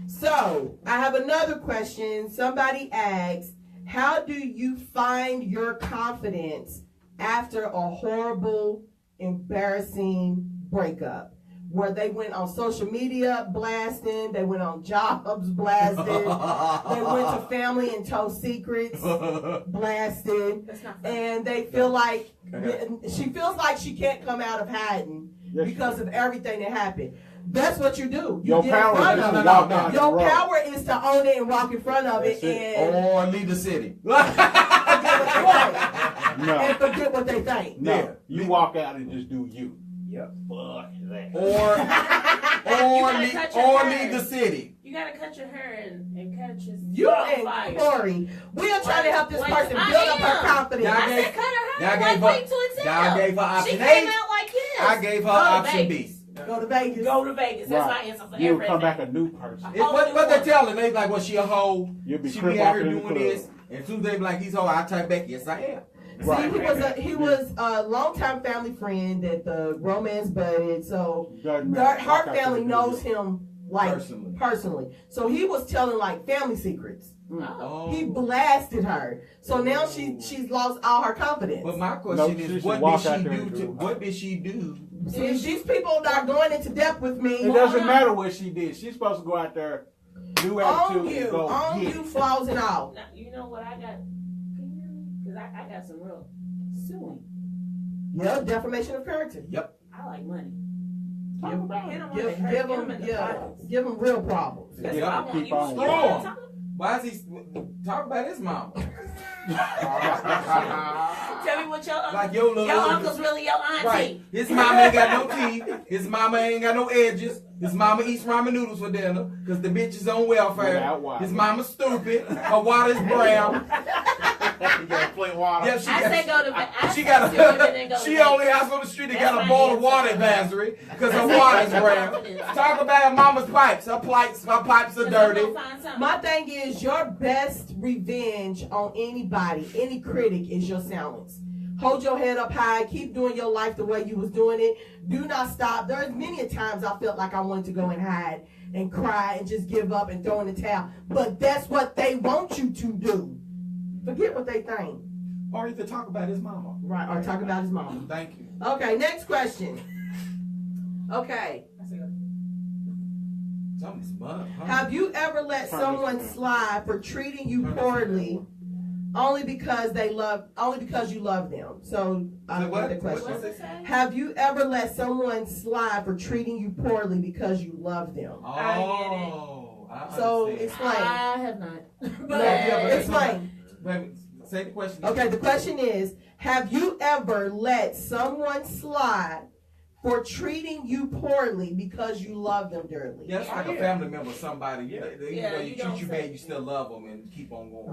So I have another question. Somebody asks, how do you find your confidence after a horrible, embarrassing breakup? Where they went on social media blasting, they went on jobs blasting, they went to family and told secrets blasted, That's not funny. and they feel like she feels like she can't come out of hiding Yes, because of everything that happened. That's what you do. You Your get in power front is of to it. walk down the Your road. power is to own it and walk in front of it That's it. and Or leave the city. No, and forget what they think. no. Yeah. You walk out and just do you. Yep. Fuck that. Leave the city. You gotta cut your hair and catch his You on and fire. Corey, we are trying to help this Wait, person I build up her am. confidence. Y'all I gave- said cut her y'all hair. gave Like, her- wait till it's y'all out. gave her option She A. came out like this. I gave her Go to option Vegas. B. Go to Vegas. Go to Vegas. That's Right. my answer for You'll everything. come back a new person. What they telling? They like, was she a hoe? You'll be She crip be out walking here in the doing club. this. And as soon as they be like, he's a hoe, I type back, yes I am. Right. See, he was a longtime family friend that the romance budded. So Doesn't matter. her Walk out family there knows and do him like personally. So he was telling like family secrets. Oh. He blasted her. So now she's lost all her confidence. But my No, question she is, should what walk did out she there do and to? do it. What did she do? See, these people are going into depth with me. It doesn't matter what she did. She's supposed to go out there, do attitude, On and you, go on get you, it. flaws and all. Now, you know what I got? Can you hear me? Because I got some real suing. Yeah, defamation of character. Yep. I like money. Give them real problems. That's Yeah. what I want. Keep You on. Screw want him. to Why is he talk about his mama? tell me what your uncle, Like your little uncle's really your auntie. Right. His mama ain't got no teeth. His mama ain't got no edges. His mama eats ramen noodles for dinner because the bitch is on welfare. Without water. His mama's stupid. Her water's brown. You gotta play water. Yeah, I say go to she I got say women and go a. to She Vegas. only house on the street that That's got a my bowl of answer. water advisory because her That's water's my brown. answer. Talk about her mama's pipes. Her pipes are 'Cause I'm dirty. gonna find something. My thing is, your best revenge on anybody, any critic, is your silence. Hold your head up high. Keep doing your life the way you was doing it. Do not stop. There's many a times I felt like I wanted to go and hide and cry and just give up and throw in the towel. But that's what they want you to do. Forget what they think. Or either talk about his mama. Right, or talk about his mom. Thank you. Okay, next question. Okay. Something's mud. Huh? Have you ever let someone slide for treating you poorly only because you love them? So I Say don't what? get the question. What's it say? Have you ever let someone slide for treating you poorly because you love them? Oh, I So understand. explain. I have not. No, Yeah, explain. Wait a minute. Say the question. Okay, the question is, have you ever let someone slide for treating you poorly because you love them dearly? Yeah, it's like a family member, somebody. You know, Yeah, you you treat don't you say- bad, you still love them and keep on going.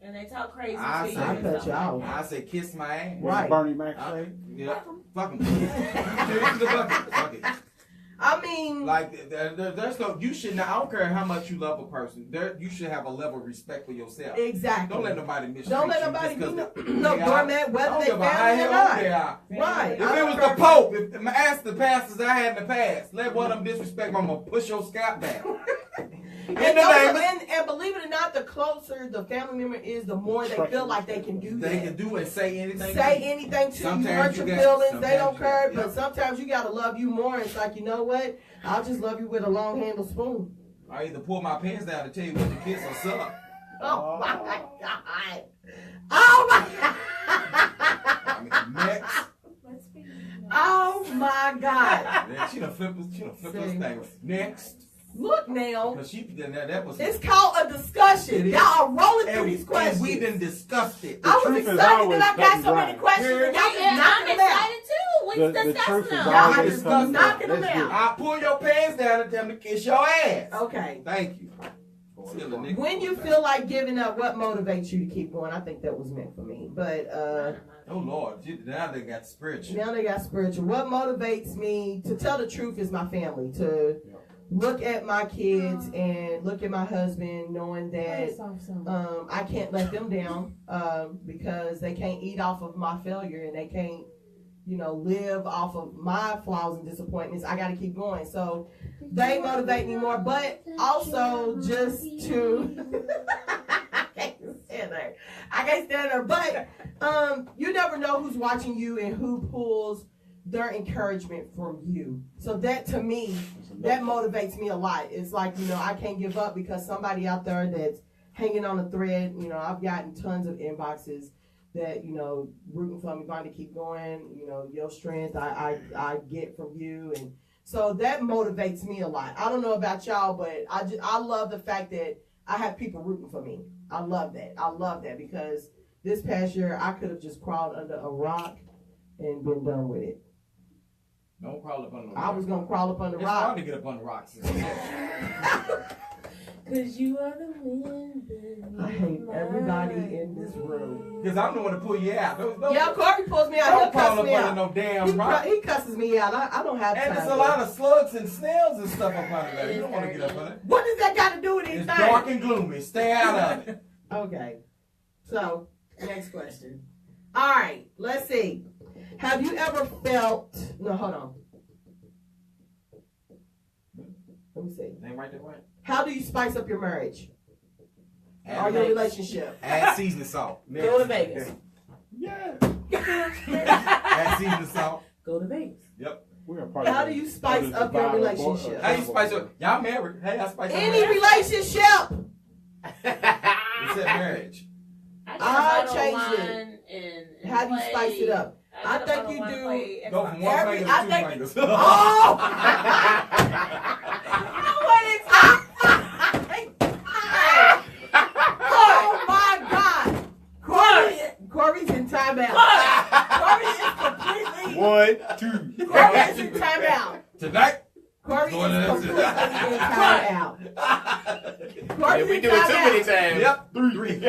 And they talk crazy I to you. say- I cut you off. I say kiss my ass. What Right. did Bernie Mac I- say? Yeah, fuck him. Fuck it. I mean, Like there's no. You should not. I don't care how much you love a person. You should have a level of respect for yourself. exactly. Don't let nobody mistreat Don't let you nobody just be 'cause no they are. doormat, I whether don't they give a how family or hell not. they are. Right. If it was the Pope, if ask the pastors I had in the past, let one of them disrespect me, I'm gonna push your scalp down. In the name of, And believe it or not, the closer the family member is, the more they feel like they can do they that. can do and say anything. Say anything to you, Sometimes hurt you your got- feelings, they don't sometimes you care, got- but yeah. sometimes you gotta love you more. It's like, you know what? I'll just love you with a long handled spoon. I either pull my pants down to tell you what to kiss or suck. Oh my God. Oh my I mean, next. Oh my God. Yeah, she done flipped us See. thing. Next. Look now. Because that was. It's called a discussion. It is. Y'all are rolling through and, these and questions. we done discussed it. I was truth is excited always that I got cutting so many Bryan. questions. And y'all Yeah, just I'm knocking them out. excited too. We The discussing truth is them. Y'all always just cutting knocking Bryan. them That's out. good. I pull your pants down and tell them to kiss your ass. Okay. Thank you. Still a nigga. When you feel like giving up, what motivates you to keep going? I think that was meant for me. But Oh Lord, now they got spiritual. now they got spiritual. What motivates me to tell the truth is my family. To look at my kids and look at my husband, knowing that I can't let them down because they can't eat off of my failure and they can't, live off of my flaws and disappointments. I got to keep going. So they motivate me more, but also just to I can't stand her. But you never know who's watching you and who pulls their encouragement from you. So that, to me, that motivates me a lot. It's like, I can't give up because somebody out there that's hanging on a thread. I've gotten tons of inboxes that, rooting for me, trying to keep going. Your strength I get from you. And so that motivates me a lot. I don't know about y'all, but I love the fact that I have people rooting for me. I love that because this past year I could have just crawled under a rock and been done with it. Don't crawl up on the I was gonna crawl up on the It's rock. hard to get up on the rocks. Cause you are the wind. I hate everybody in this room. Because I'm the one to pull you out. Yeah, Corey pulls me out. Don't He'll crawl cuss up me under out. no damn rock. He cusses me out. I don't have time. And there's a lot of slugs and snails and stuff up under there. You don't want to get up on it. What does that got to do with It's anything? dark and gloomy. Stay out of it. Okay. So, next question. All right, let's see. Have you ever felt... No, hold on. Let me see. Ain't right there, right? How do you spice up your marriage or Add, your relationship? add seasoning salt. Go to Vegas. Yeah. Add seasoning salt. Go to Vegas. Yep. We're a part How of do the- you spice of the up your divide relationship? How you spice up? Y'all married. Hey, I spice up Any marriage. relationship. It's that marriage. I'll I change it. And How do you play. spice it up? I think you do. Go from one finger to two fingers. Oh! Oh my God! Corey's in timeout. Corey is completely. 1, 2. Corey is in timeout. Tonight. Corey is completely in timeout. Corey If we in do it too timeout. many times. Yep. 3.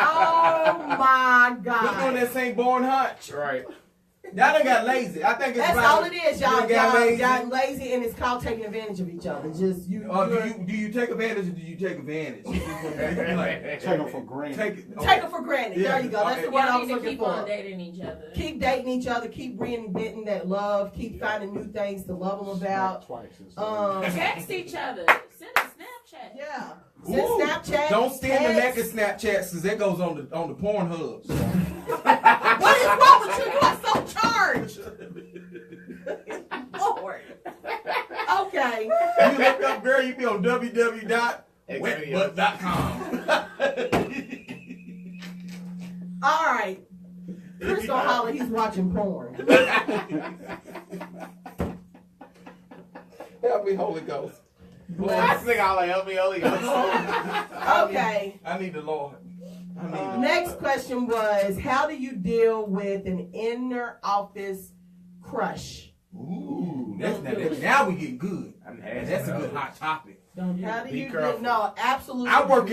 Oh my God! We're doing that St. Born hunch. Right. Y'all done got lazy. I think it's That's about all it is, y'all. You got lazy. Y'all lazy, and it's called taking advantage of each other. Just you. Do you take advantage or do you take advantage? Take them for granted. Take it. Take it for granted. Yeah. There you go. That's the word I Y'all was need to looking keep for. on dating each other. Keep dating each other. Keep reinventing that love. Keep finding new things to love them about. Twice. Text each other. Send a Snapchat. Yeah. Ooh. Send Snapchat. Don't stand the neck of text. Snapchats because that goes on the porn hubs. What is wrong with you? You are so charged. Lord. Okay. You look up, girl, you be on www.wetbutt.com. All right. Chris gonna holler he's watching porn. Help me, Holy Ghost. I think I'll help me, Holy Ghost. Okay. I need the Lord. I need the Lord. Next question was, how do you deal with an inner office crush? Ooh, now we get good. That's a good hot topic. Don't do How it. do you careful. deal? No, absolutely. I work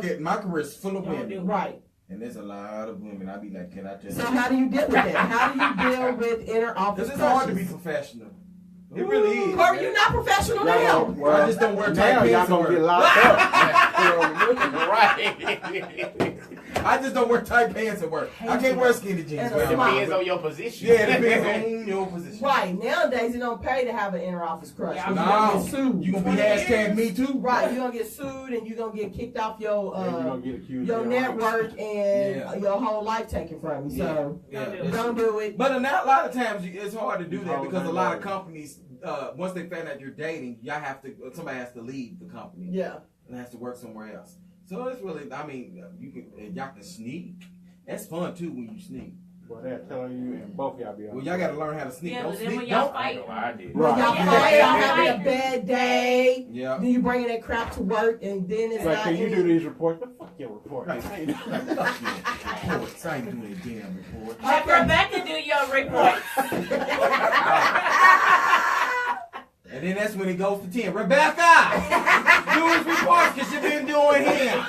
at my career's full of Don't women. do it. Right. And there's a lot of women. I be like, can I tell So you? how do you deal with that? How do you deal with inner office Because it's hard to be crushes? professional. It really is. Corey, you're not professional now. I just don't wear tight now y'all pants. gonna get locked up. Right. I just don't wear tight pants at work. I can't wear skinny jeans. And where a I'm smile. Depends at. on your position. Yeah, it depends on your position. Right. Nowadays, it don't pay to have an inner office crush. Yeah, 'cause No, you're gonna get sued. you gonna be hashtag me too? Right. You're gonna get sued and you're gonna get kicked off your And you're gonna get accused your of network and Yeah. your whole life taken from you. So Yeah. Don't do it's- don't do it. But a lot of times it's hard to do It's that hard because to a lot of do. companies, once they find out you're dating, somebody has to leave the company Yeah. and has to work somewhere else. So it's really, y'all can sneak. That's fun too when you sneak. Well, they're telling you, and both y'all be on. Well, y'all got to learn how to sneak. Yeah, Don't but then sneak. when y'all Don't. I know fight, I did. When Right. y'all Yeah. fight, y'all Yeah. having a bad day. Yeah. Then you bringing that crap to work, and then it's Like, not. can you any- do these reports? But fuck your report. Right. Fuck you. Reports. I ain't doing a damn report. have Rebecca do your report. And then that's when it goes to 10. Rebecca! Do his reports because you've been doing him.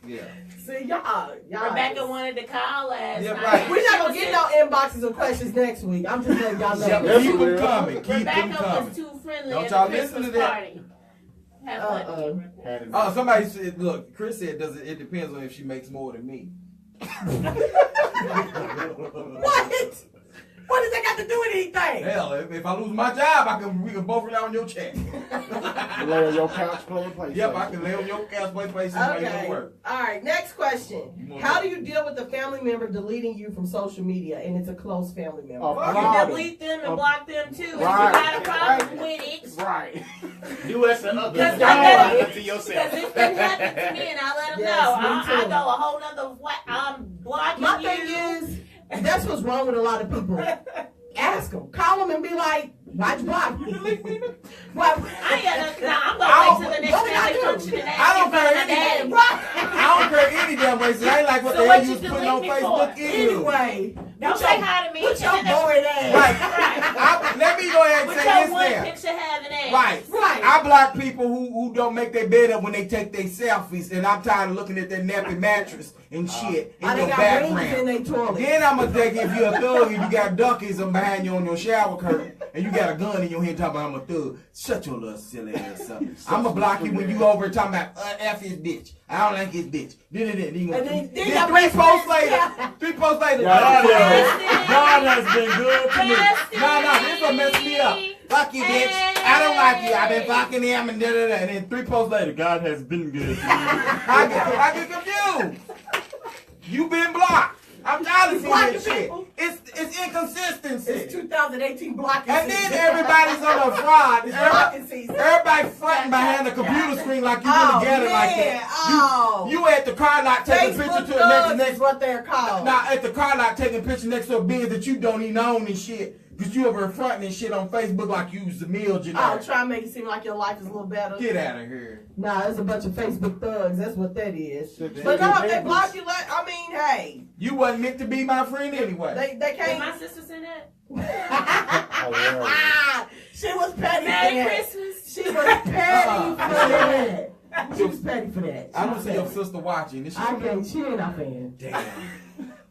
Yeah. See, y'all. Rebecca wanted to call last Yeah, night. right. We're not gonna get no inboxes of questions next week. I'm just letting y'all know. Yep, Yes, keep we them will. coming. Keep them Rebecca coming. was too friendly Don't at y'all the listen Christmas to that. party. Have fun. Had it. Oh, somebody said, look, Chris said, it depends on if she makes more than me. What? What does that got to do with anything? Hell, if I lose my job, we can both rely on your check. Lay on your couch playing PlayStation. Yep, I can lay on your couch, play PlayStation, and make it Okay. work. All right. Next question. How do you deal with a family member deleting you from social media, and it's a close family member? Oh, Fuck You Block delete them and block them too. If you Right. got a problem with it. Right. Do us the other. Because God to Because yourself. it's been happening to me, and I let them Yes, know. me I too. go a whole nother way. I'm blocking My you. thing is, that's what's wrong with a lot of people. Ask them, call them, and be like, "Why'd you block me?" Why? I ain't got nothing. Nah, I'm I gonna wait till the don't- next what did I family do? function and I ask don't you about care my any- daddy. I don't care any damn way. So I ain't like what So the what hell you you was putting delete on me Facebook for? anyway. Anyway, Don't put say your- hi to me. Put your and then boring ass. Right. Right. Let me go ahead and With say your this one there. picture having ass. Right. Right. I block people who don't make their bed up when they take their selfies, and I'm tired of looking at their nappy mattress and shit Oh, in they your got rings in background. their toilet. Then I'm gonna take if you're a thug and you got duckies behind you on your shower curtain and you got a gun in your hand talking about I'm a thug. Shut your little silly ass up. I'm gonna block you when you over talking about F his bitch. I don't like his bitch. Then And then three y'all posts friends. later. Yeah. 3 posts later. Yeah, God has been good to me. Bestie. No, this will mess me up. Fuck you, bitch. I don't like you. I've been fucking him and da-da-da. And then 3 posts later, God has been good to me. I get confused. You been blocked. I'm tired of seeing Blocking that shit. people. It's inconsistency. It's 2018 blocking And season. then everybody's on a fraud. It's blocking season. Everybody fronting behind the computer screen like you Oh, really get it like man. that. Oh. You at the car lot taking Facebook picture to the thugs next is what they're called. Now at the car lot taking picture next to a biz that you don't even own and shit. Cause you over fronting and shit on Facebook like you was a millionaire. I'll try and make it seem like your life is a little better. Get out of here. Nah, it's a bunch of Facebook thugs. That's what that is. Shit, But no, if they neighbors. block you, like, I mean, hey, You wasn't meant to be my friend anyway. they Did can't. my sister say that? She was petty Merry for that. Christmas. She was petty for that. She was petty for that. I don't see your sister watching. Is she? She ain't a fan. Damn.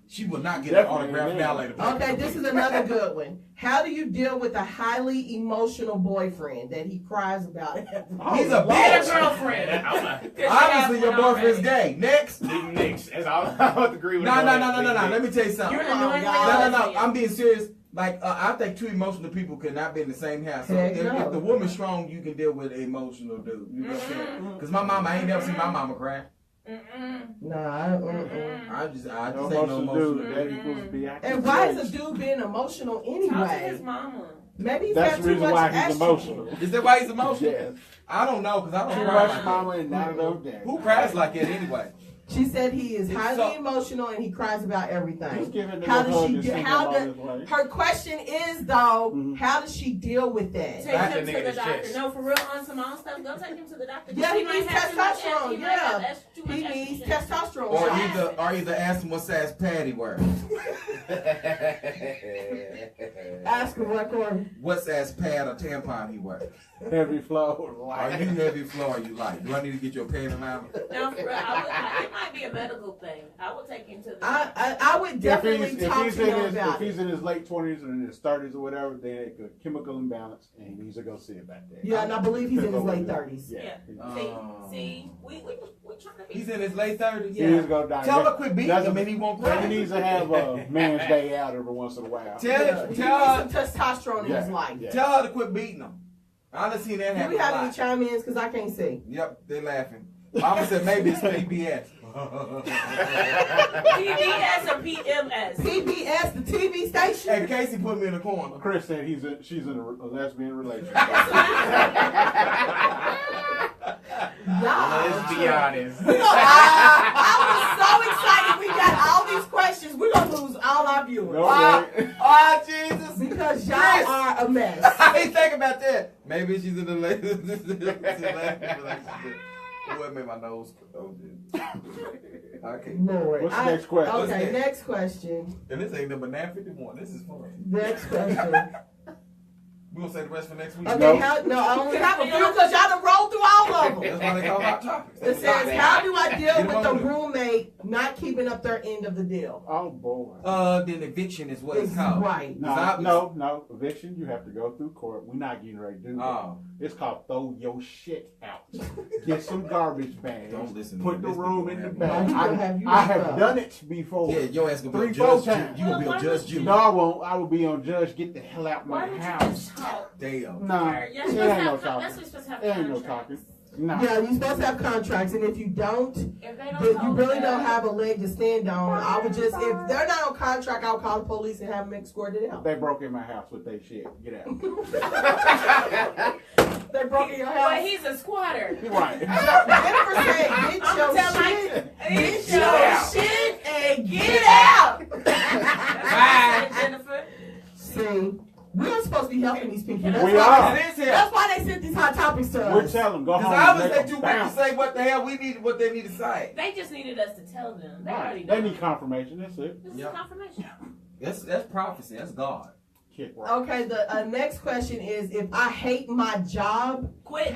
She will not get an Definitely autograph ain't. now later. Okay, this is another good one. How do you deal with a highly emotional boyfriend that he cries about everything? He's a Get a bitch. girlfriend. Obviously, your boyfriend's gay. Next. Next. That's all I have to agree with. No. Let me tell you something. You're Come on, annoying. y'all. No. I'm being serious. Like, I think two emotional people could not be in the same house. So Heck if no. the woman's strong, you can deal with an emotional dude. You know what I'm saying? Because my mama, I ain't never seen my mama cry. Nah, I just No ain't no emotional emotional dude. dude. That equals be. And why is a dude being emotional Talk to his anyway? mama. Maybe he's That's got the too reason much why he's estrogen. emotional. Is that why he's emotional? Yes. I don't know, because I don't Too cry much like that. mama and not enough daddy. Who cries like that anyway? She said he is highly So- emotional and he cries about Just everything. give it How a does hug she and do? send How him does on his way. her question is though? Mhm. How does she deal with that? Take Back him that to nigga the his doctor. chest. No, for real, on some own stuff. Go take him to the doctor. Yeah, he might needs have too much testosterone, he might have yeah. too much He needs estrogen. testosterone. Or shots. either ask him what size pad he wears. Ask him what Corey. What size pad or tampon he wears. Heavy flow. Are you heavy flow or you light? Do I need to get your panty line? No, for real, it might be a medical thing. I would take him to the I would definitely talk to him about if he's it. in his late 20s or in his 30s or whatever, then it's a chemical imbalance, and he needs to go see it back there. Yeah, and I believe he's in his late 30s. Yeah. See, we trying to be. He's in his late 30s. He needs to go die. Tell her quit beating him and he won't He cry. needs to have a man's day out every once in a while. Yeah, he needs some testosterone in his life. Yeah. Tell her to quit beating him. I done seen that Do happen we a have any lot. chime-ins? Because I can't see. Yep, they're laughing. Mama said maybe it's PBS. PBS or PMS? PBS, the TV station. And Casey put me in the corner. Chris said she's in a lesbian relationship. Let's be honest. I was so excited we got all these questions. We're going to lose all our viewers. No Oh, way. oh, Jesus. Because y'all Yes. are a mess. I ain't think about that. Maybe she's in the relationship. What made my nose? Oh, shit. Okay. Lord. What's the next question? What's Okay, next? next question. And this ain't number 951. This is fun. Next question. We gonna say the rest for next week. Okay, No. I only have a few because y'all done rolled through all of them. That's why they call hot topics. It says, how do I deal Get with them the on there. roommate not keeping up their end of the deal? Oh boy. Then eviction is what it's called. Right. No. Eviction, you have to go through court. We're not getting ready to do that. Oh. It's called throw your shit out. Get some garbage bags. Don't listen to Put him. the This room people in the have bag. no- He gonna have you I locked have up. done it before. Yeah, your ass gonna be 3-4 on Judge Judy. times. You gonna be on Judge Judy. No, I won't. I will be on judge. Get the hell out Why my did you house. just talk? Damn. No, You're it supposed ain't to no have, talking. that's what you're supposed to have It ain't no contracts. talking. No. Yeah, you're supposed to have contracts, and if you don't, If they don't you hold really it don't up, have a leg to stand on. I would just, if they're not on contract, I'll call the police and have them escorted out. They broke in my house with their shit. Get out. They broke in your But house. he's a squatter. Right. Jennifer said, get I'm your gonna tell shit, Get get your out. shit, and get out. Bye, Jennifer. See, we're supposed to be helping these people. That's We why are. It is here. That's why they sent these hot topics to We're us. telling them, go Because home. I was and that let you them went to bounce. say what the hell we need, what they need to say. They just needed us to tell them. They already Right. know. They need confirmation. That's it. This Yep. is confirmation. That's prophecy. That's God. Kick right. Okay, the next question is, if I hate my job, Quit. She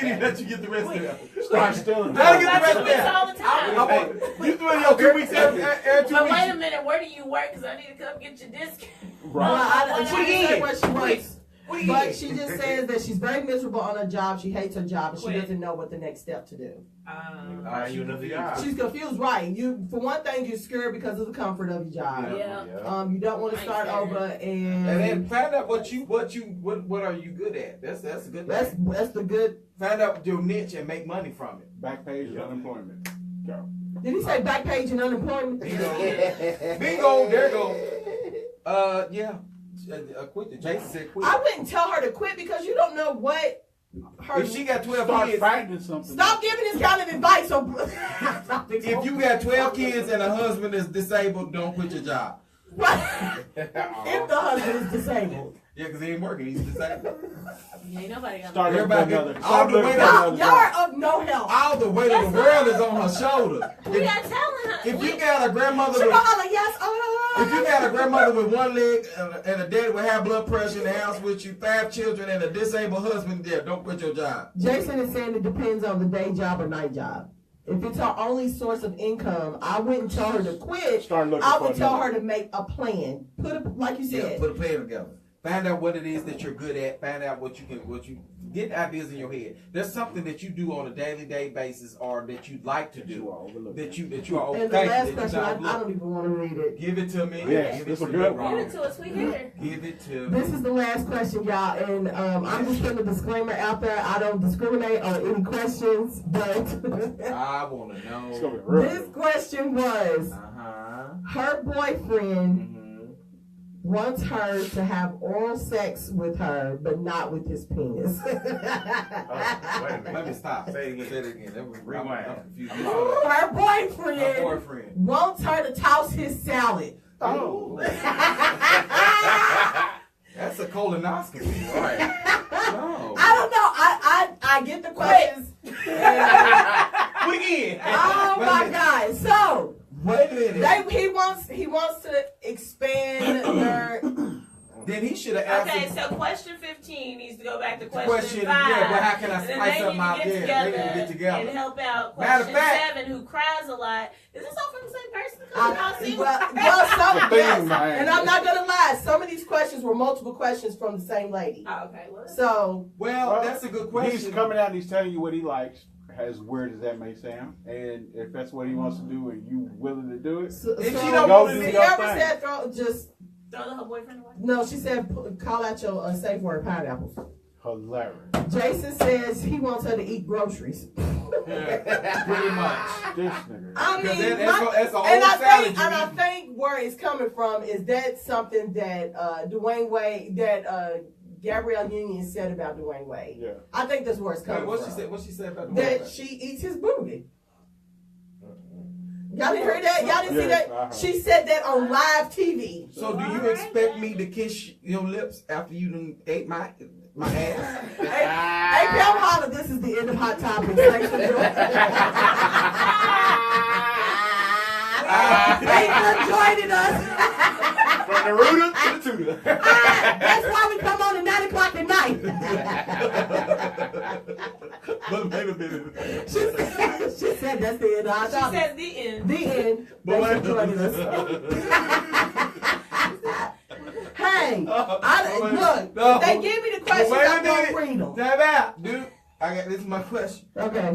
didn't let you get the rest of it. Start stealing. Gotta get the That's rest what of we that. all the time. I want, you doing your 2 weeks every 2 But weeks. wait a minute, where do you work? Because I need to come get your discount. Right. she didn't say where she works. We But in. she just says that she's very miserable on her job. She hates her job, and she Quit. doesn't know what the next step to do. Find you another job. She's confused, right? You, for one thing, you're scared because of the comfort of your job. Yeah. You don't want to start over, And then and find out what are you good at. That's a good that's thing. the good. Find out your niche and make money from it. Back page of unemployment. Go. Did he say back page and unemployment? Bingo, there go. Yeah. Quit. Jason said quit. I wouldn't tell her to quit because you don't know what her. If she got 12 Start kids, finding something. Stop giving this kind of advice. if you got 12 kids and a husband is disabled, don't quit your job. Right. If the husband is disabled. Yeah, because he ain't working. He's disabled. Ain't nobody got Start Everybody- looking for all the way another Y'all are of no help. All the weight of the world is on her shoulder. We got telling her. If you got a grandmother She with, gonna holler, yes, if you got a grandmother with one leg and a daddy with high blood pressure in the house with you, 5 children and a disabled husband, yeah, don't quit your job. Jason is saying it depends on the day job or night job. If it's her only source of income, I wouldn't tell her to quit. Start looking I for would tell another. her to make a plan. Like you Yeah, said. put a plan together. Find out what it is that you're good at. Find out what you get ideas in your head. There's something that you do on a daily basis, or that you like to do, that you are And the okay. last that question, you I overlook. don't even want to read it. Give it to me. Yes, Give this it is to good. me. Give it to us. We here. Give it to me. This is the last question, y'all, and I'm just putting a disclaimer out there. I don't discriminate on any questions, but I want to It's gonna be know. real. this question was: her boyfriend wants her to have oral sex with her, but not with his penis. Wait a minute. Let me stop. Say it again. That was Rewind. I'm confused. Her My boyfriend boyfriend. wants her to toss his salad. Oh. That's a colonoscopy. Right. No. I don't know. I get the questions. We in. Oh my God! So Wait a minute. he wants to expand their. Then he should have asked. Okay, him- so question 15 needs to go back to question 5. Yeah, but how can I And then spice they up need my to get yeah? They together need to get together. and help out Matter of question fact- 7, who cries a lot. Is this all from the same person? 'Cause we all see Well, some, The thing, yes, man. and I'm not gonna lie. Some of these questions were multiple questions from the same lady. Oh, okay, well, So Well, that's a good question. He's coming out and he's telling you what he likes, as weird as that may sound. And if that's what he wants to do and you willing to do it, so If she so don't Go want do to she your never thing. said throw just throw her boyfriend away. no. She said call out your safe word pineapples. hilarious. Jason says he wants her to eat groceries. pretty much. This nigga. I mean, Because that's a whole and salad. you I eat. think where it's coming from is that something that Dwayne Wade, that Gabrielle Union said about Dwayne Wade. Yeah. I think that's where it's coming Wait, from. what she said about the That woman? she eats his booty. Y'all didn't hear that? Y'all didn't see Yes, I that? heard. She said that on live TV. So do you expect me to kiss your lips after you done ate my ass? Hey, Pam Holler, this is the end of Hot Topics. Thanks for joining us. From the rooter to the tutor. That's why we come on at 9 o'clock at night. But wait a minute. She said that's the end of Hot She Topics. said the end. The end. But Thanks wait for a joining minute. us. Hey, Wait, look, no. they give me the questions, Wait a I'm going to minute. read them. Time out, dude. This is my question. Okay.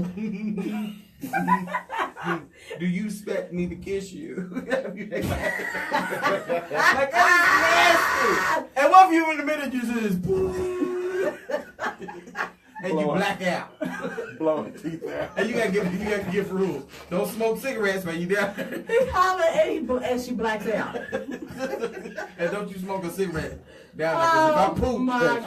Do you expect me to kiss you? Like that is nasty. And what if you in the middle you just and you black out? Blowing teeth out. And you gotta give rules. Don't smoke cigarettes when you down there. He holler and she blacks out. And don't you smoke a cigarette down there. 'Cause Oh, if I poop, my I'm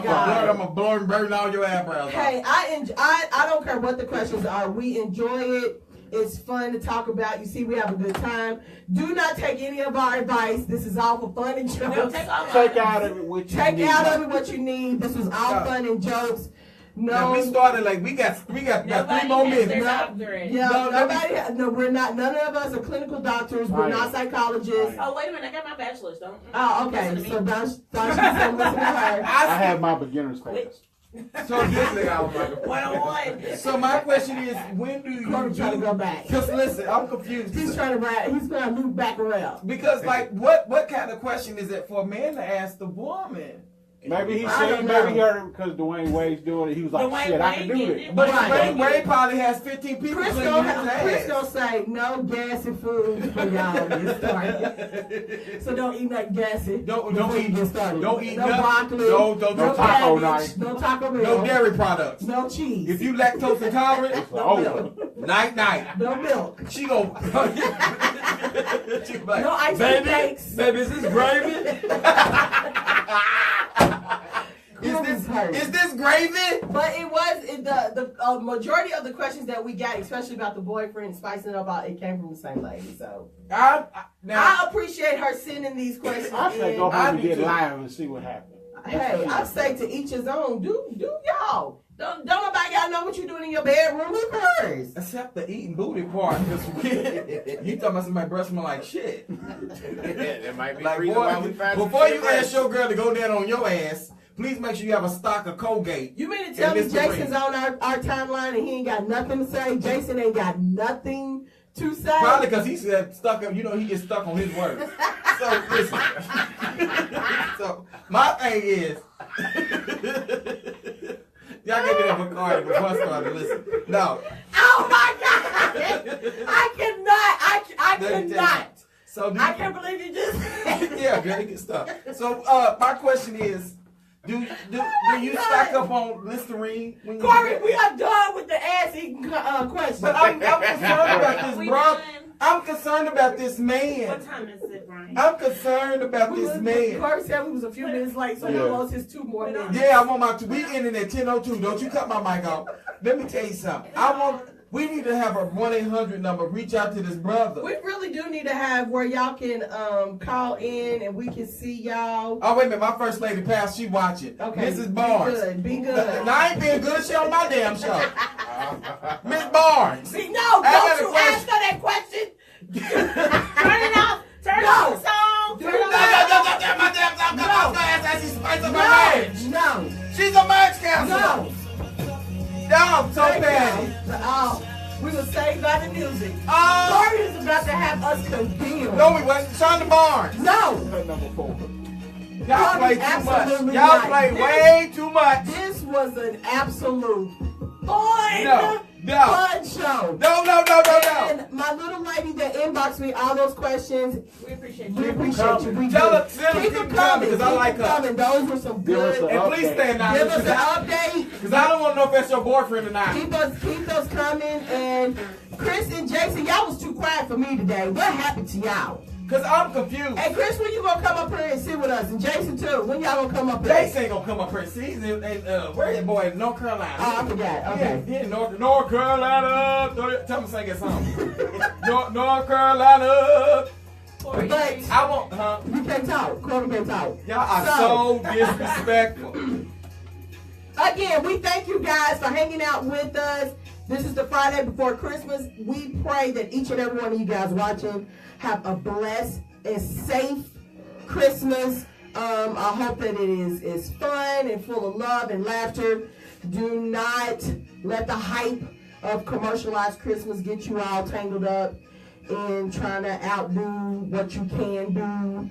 gonna blow and burn all your eyebrows off. Hey, I don't care what the questions are. We enjoy it. It's fun to talk about. You see, we have a good time. Do not take any of our advice. This is all for fun and No, jokes. take all Take out of it what you Take need. out of it what you need. This was all Yeah. fun and jokes. Now, we No, started like we got 3 Nobody more has their minutes. doctorate. yeah, No, nobody. No, we're not. None of us are clinical doctors. We're Right. not psychologists. Oh, wait a minute. I got my bachelor's. Don't. Oh, okay. Listen to So me. Dawnsheika said listen to her. I have my beginner's class. So this nigga, I was like, 101. so my question is, when do you Corey's trying to go back. Because listen, I'm confused. He's trying to ride. He's going to loop back around. Because like, what kind of question is it for a man to ask the woman? Maybe he I said, don't maybe know. he heard it because Dwayne Wade's doing it. He was like, Dwayne shit, I can Wade do did this. it. But Right. Ray probably has 15 people Chris cleaning his Chris ass. gonna say no gassy food for y'all to get started. So don't eat nothing gassy. Don't before you eat- get started. don't eat no nothing. broccoli. No taco cabbage, night. No Taco Bell. No dairy products. No cheese. If you lactose intolerant, It's over. Night. No milk. She go. She be like, No ice baby, cream cakes. baby, is this gravy? Is this gravy? But it was the majority of the questions that we got, especially about the boyfriend spicing it up, it came from the same lady. So I appreciate her sending these questions. I say in. go home and get live and see what happens. Hey, I say to each his own. Do y'all? Don't nobody gotta know what you're doing in your bedroom. Who cares? Except the eating booty part. You talking about somebody breast smell like shit. That might be Like, the reason why we find before you ask your girl to go down on your ass, please make sure you have a stock of Colgate. You mean to tell me Jason's on our timeline and he ain't got nothing to say? Jason ain't got nothing to say? Probably because he said stuck up. You know, he gets stuck on his words. So listen. So my thing is, y'all give me that Bacardi before I started listening. No. Oh my God! I cannot. So I can't believe you just. Yeah, girl, you get stuck. So my question is, do you stock up on Listerine? When you Corey, we are done with the ass eating question. But I'm concerned about this, We bro. done? I'm concerned about this man. What time is it, Bryan? I'm concerned about this man. Corey said we was a few minutes late, so he lost his 2 more minutes. Yeah, I want my. We ending at 10:02. Don't you cut my mic off. Let me tell you something. We need to have a 1-800 number. Reach out to this brother. We really do need to have where y'all can call in and we can see y'all. Oh wait a minute, my first lady passed. She watching. Okay, Mrs. Barnes. Be good. Now, I ain't being good. She on my damn show. Miss Barnes. See, no, I got don't a you ask her that question. Turn it off. Turn off the song. Do Turn it not. off. My damn song. No. Come on, as she spices my marriage. No. She's a marriage counselor. No. I'm so bad. We were saved by the music. Oh. Corey is about to have us condemned. No, we wasn't. Shonda Barnes. No. Number 4. Y'all play too much. Absolutely Y'all not. play way too much. This was an absolute fun show. No. And my little lady that inboxed me all those questions, We appreciate we you. appreciate you. We Tell do. her, send her, Keep them coming because I like her. coming. Those were some good. And please stand down. Give us an update. Because I don't want to know if that's your boyfriend or not. Keep those coming. And Chris and Jason, y'all was too quiet for me today. What happened to y'all? Because I'm confused. Hey, Chris, when you gonna come up here and sit with us? And Jason too. When y'all gonna come up here? Jason ain't going to come up here. See, he's in, where that boy in North Carolina? Oh, I forgot. Okay. Yeah, he in North Carolina. Tell him to sing that song. North Carolina. But I want, you can't talk. Corey can't talk. y'all are so disrespectful. Again, we thank you guys for hanging out with us. This is the Friday before Christmas. We pray that each and every one of you guys watching have a blessed and safe Christmas. I hope that it is fun and full of love and laughter. Do not let the hype of commercialized Christmas get you all tangled up in trying to outdo what you can do.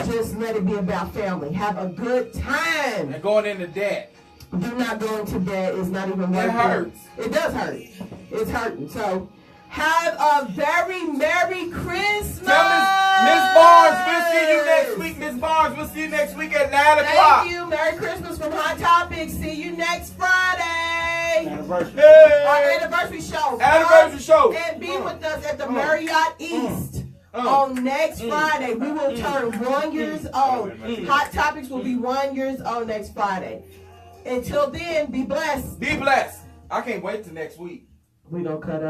Just let it be about family. Have a good time. And going into debt. Do not go into debt. It's not even worth it. It hurts. It does hurt. It's hurting. So have a very Merry Christmas. Tell Miss Barnes, we'll see you next week. Miss Barnes, we'll see you next week at 9 o'clock. Thank you. Merry Christmas from Hot Topics. See you next Friday. Anniversary. Our anniversary show. Anniversary show. And be with us at the Marriott East. On next Friday, we will turn 1 year old. Hot Topics will be 1 year old next Friday. Until then, be blessed. Be blessed. I can't wait till next week. We don't cut up.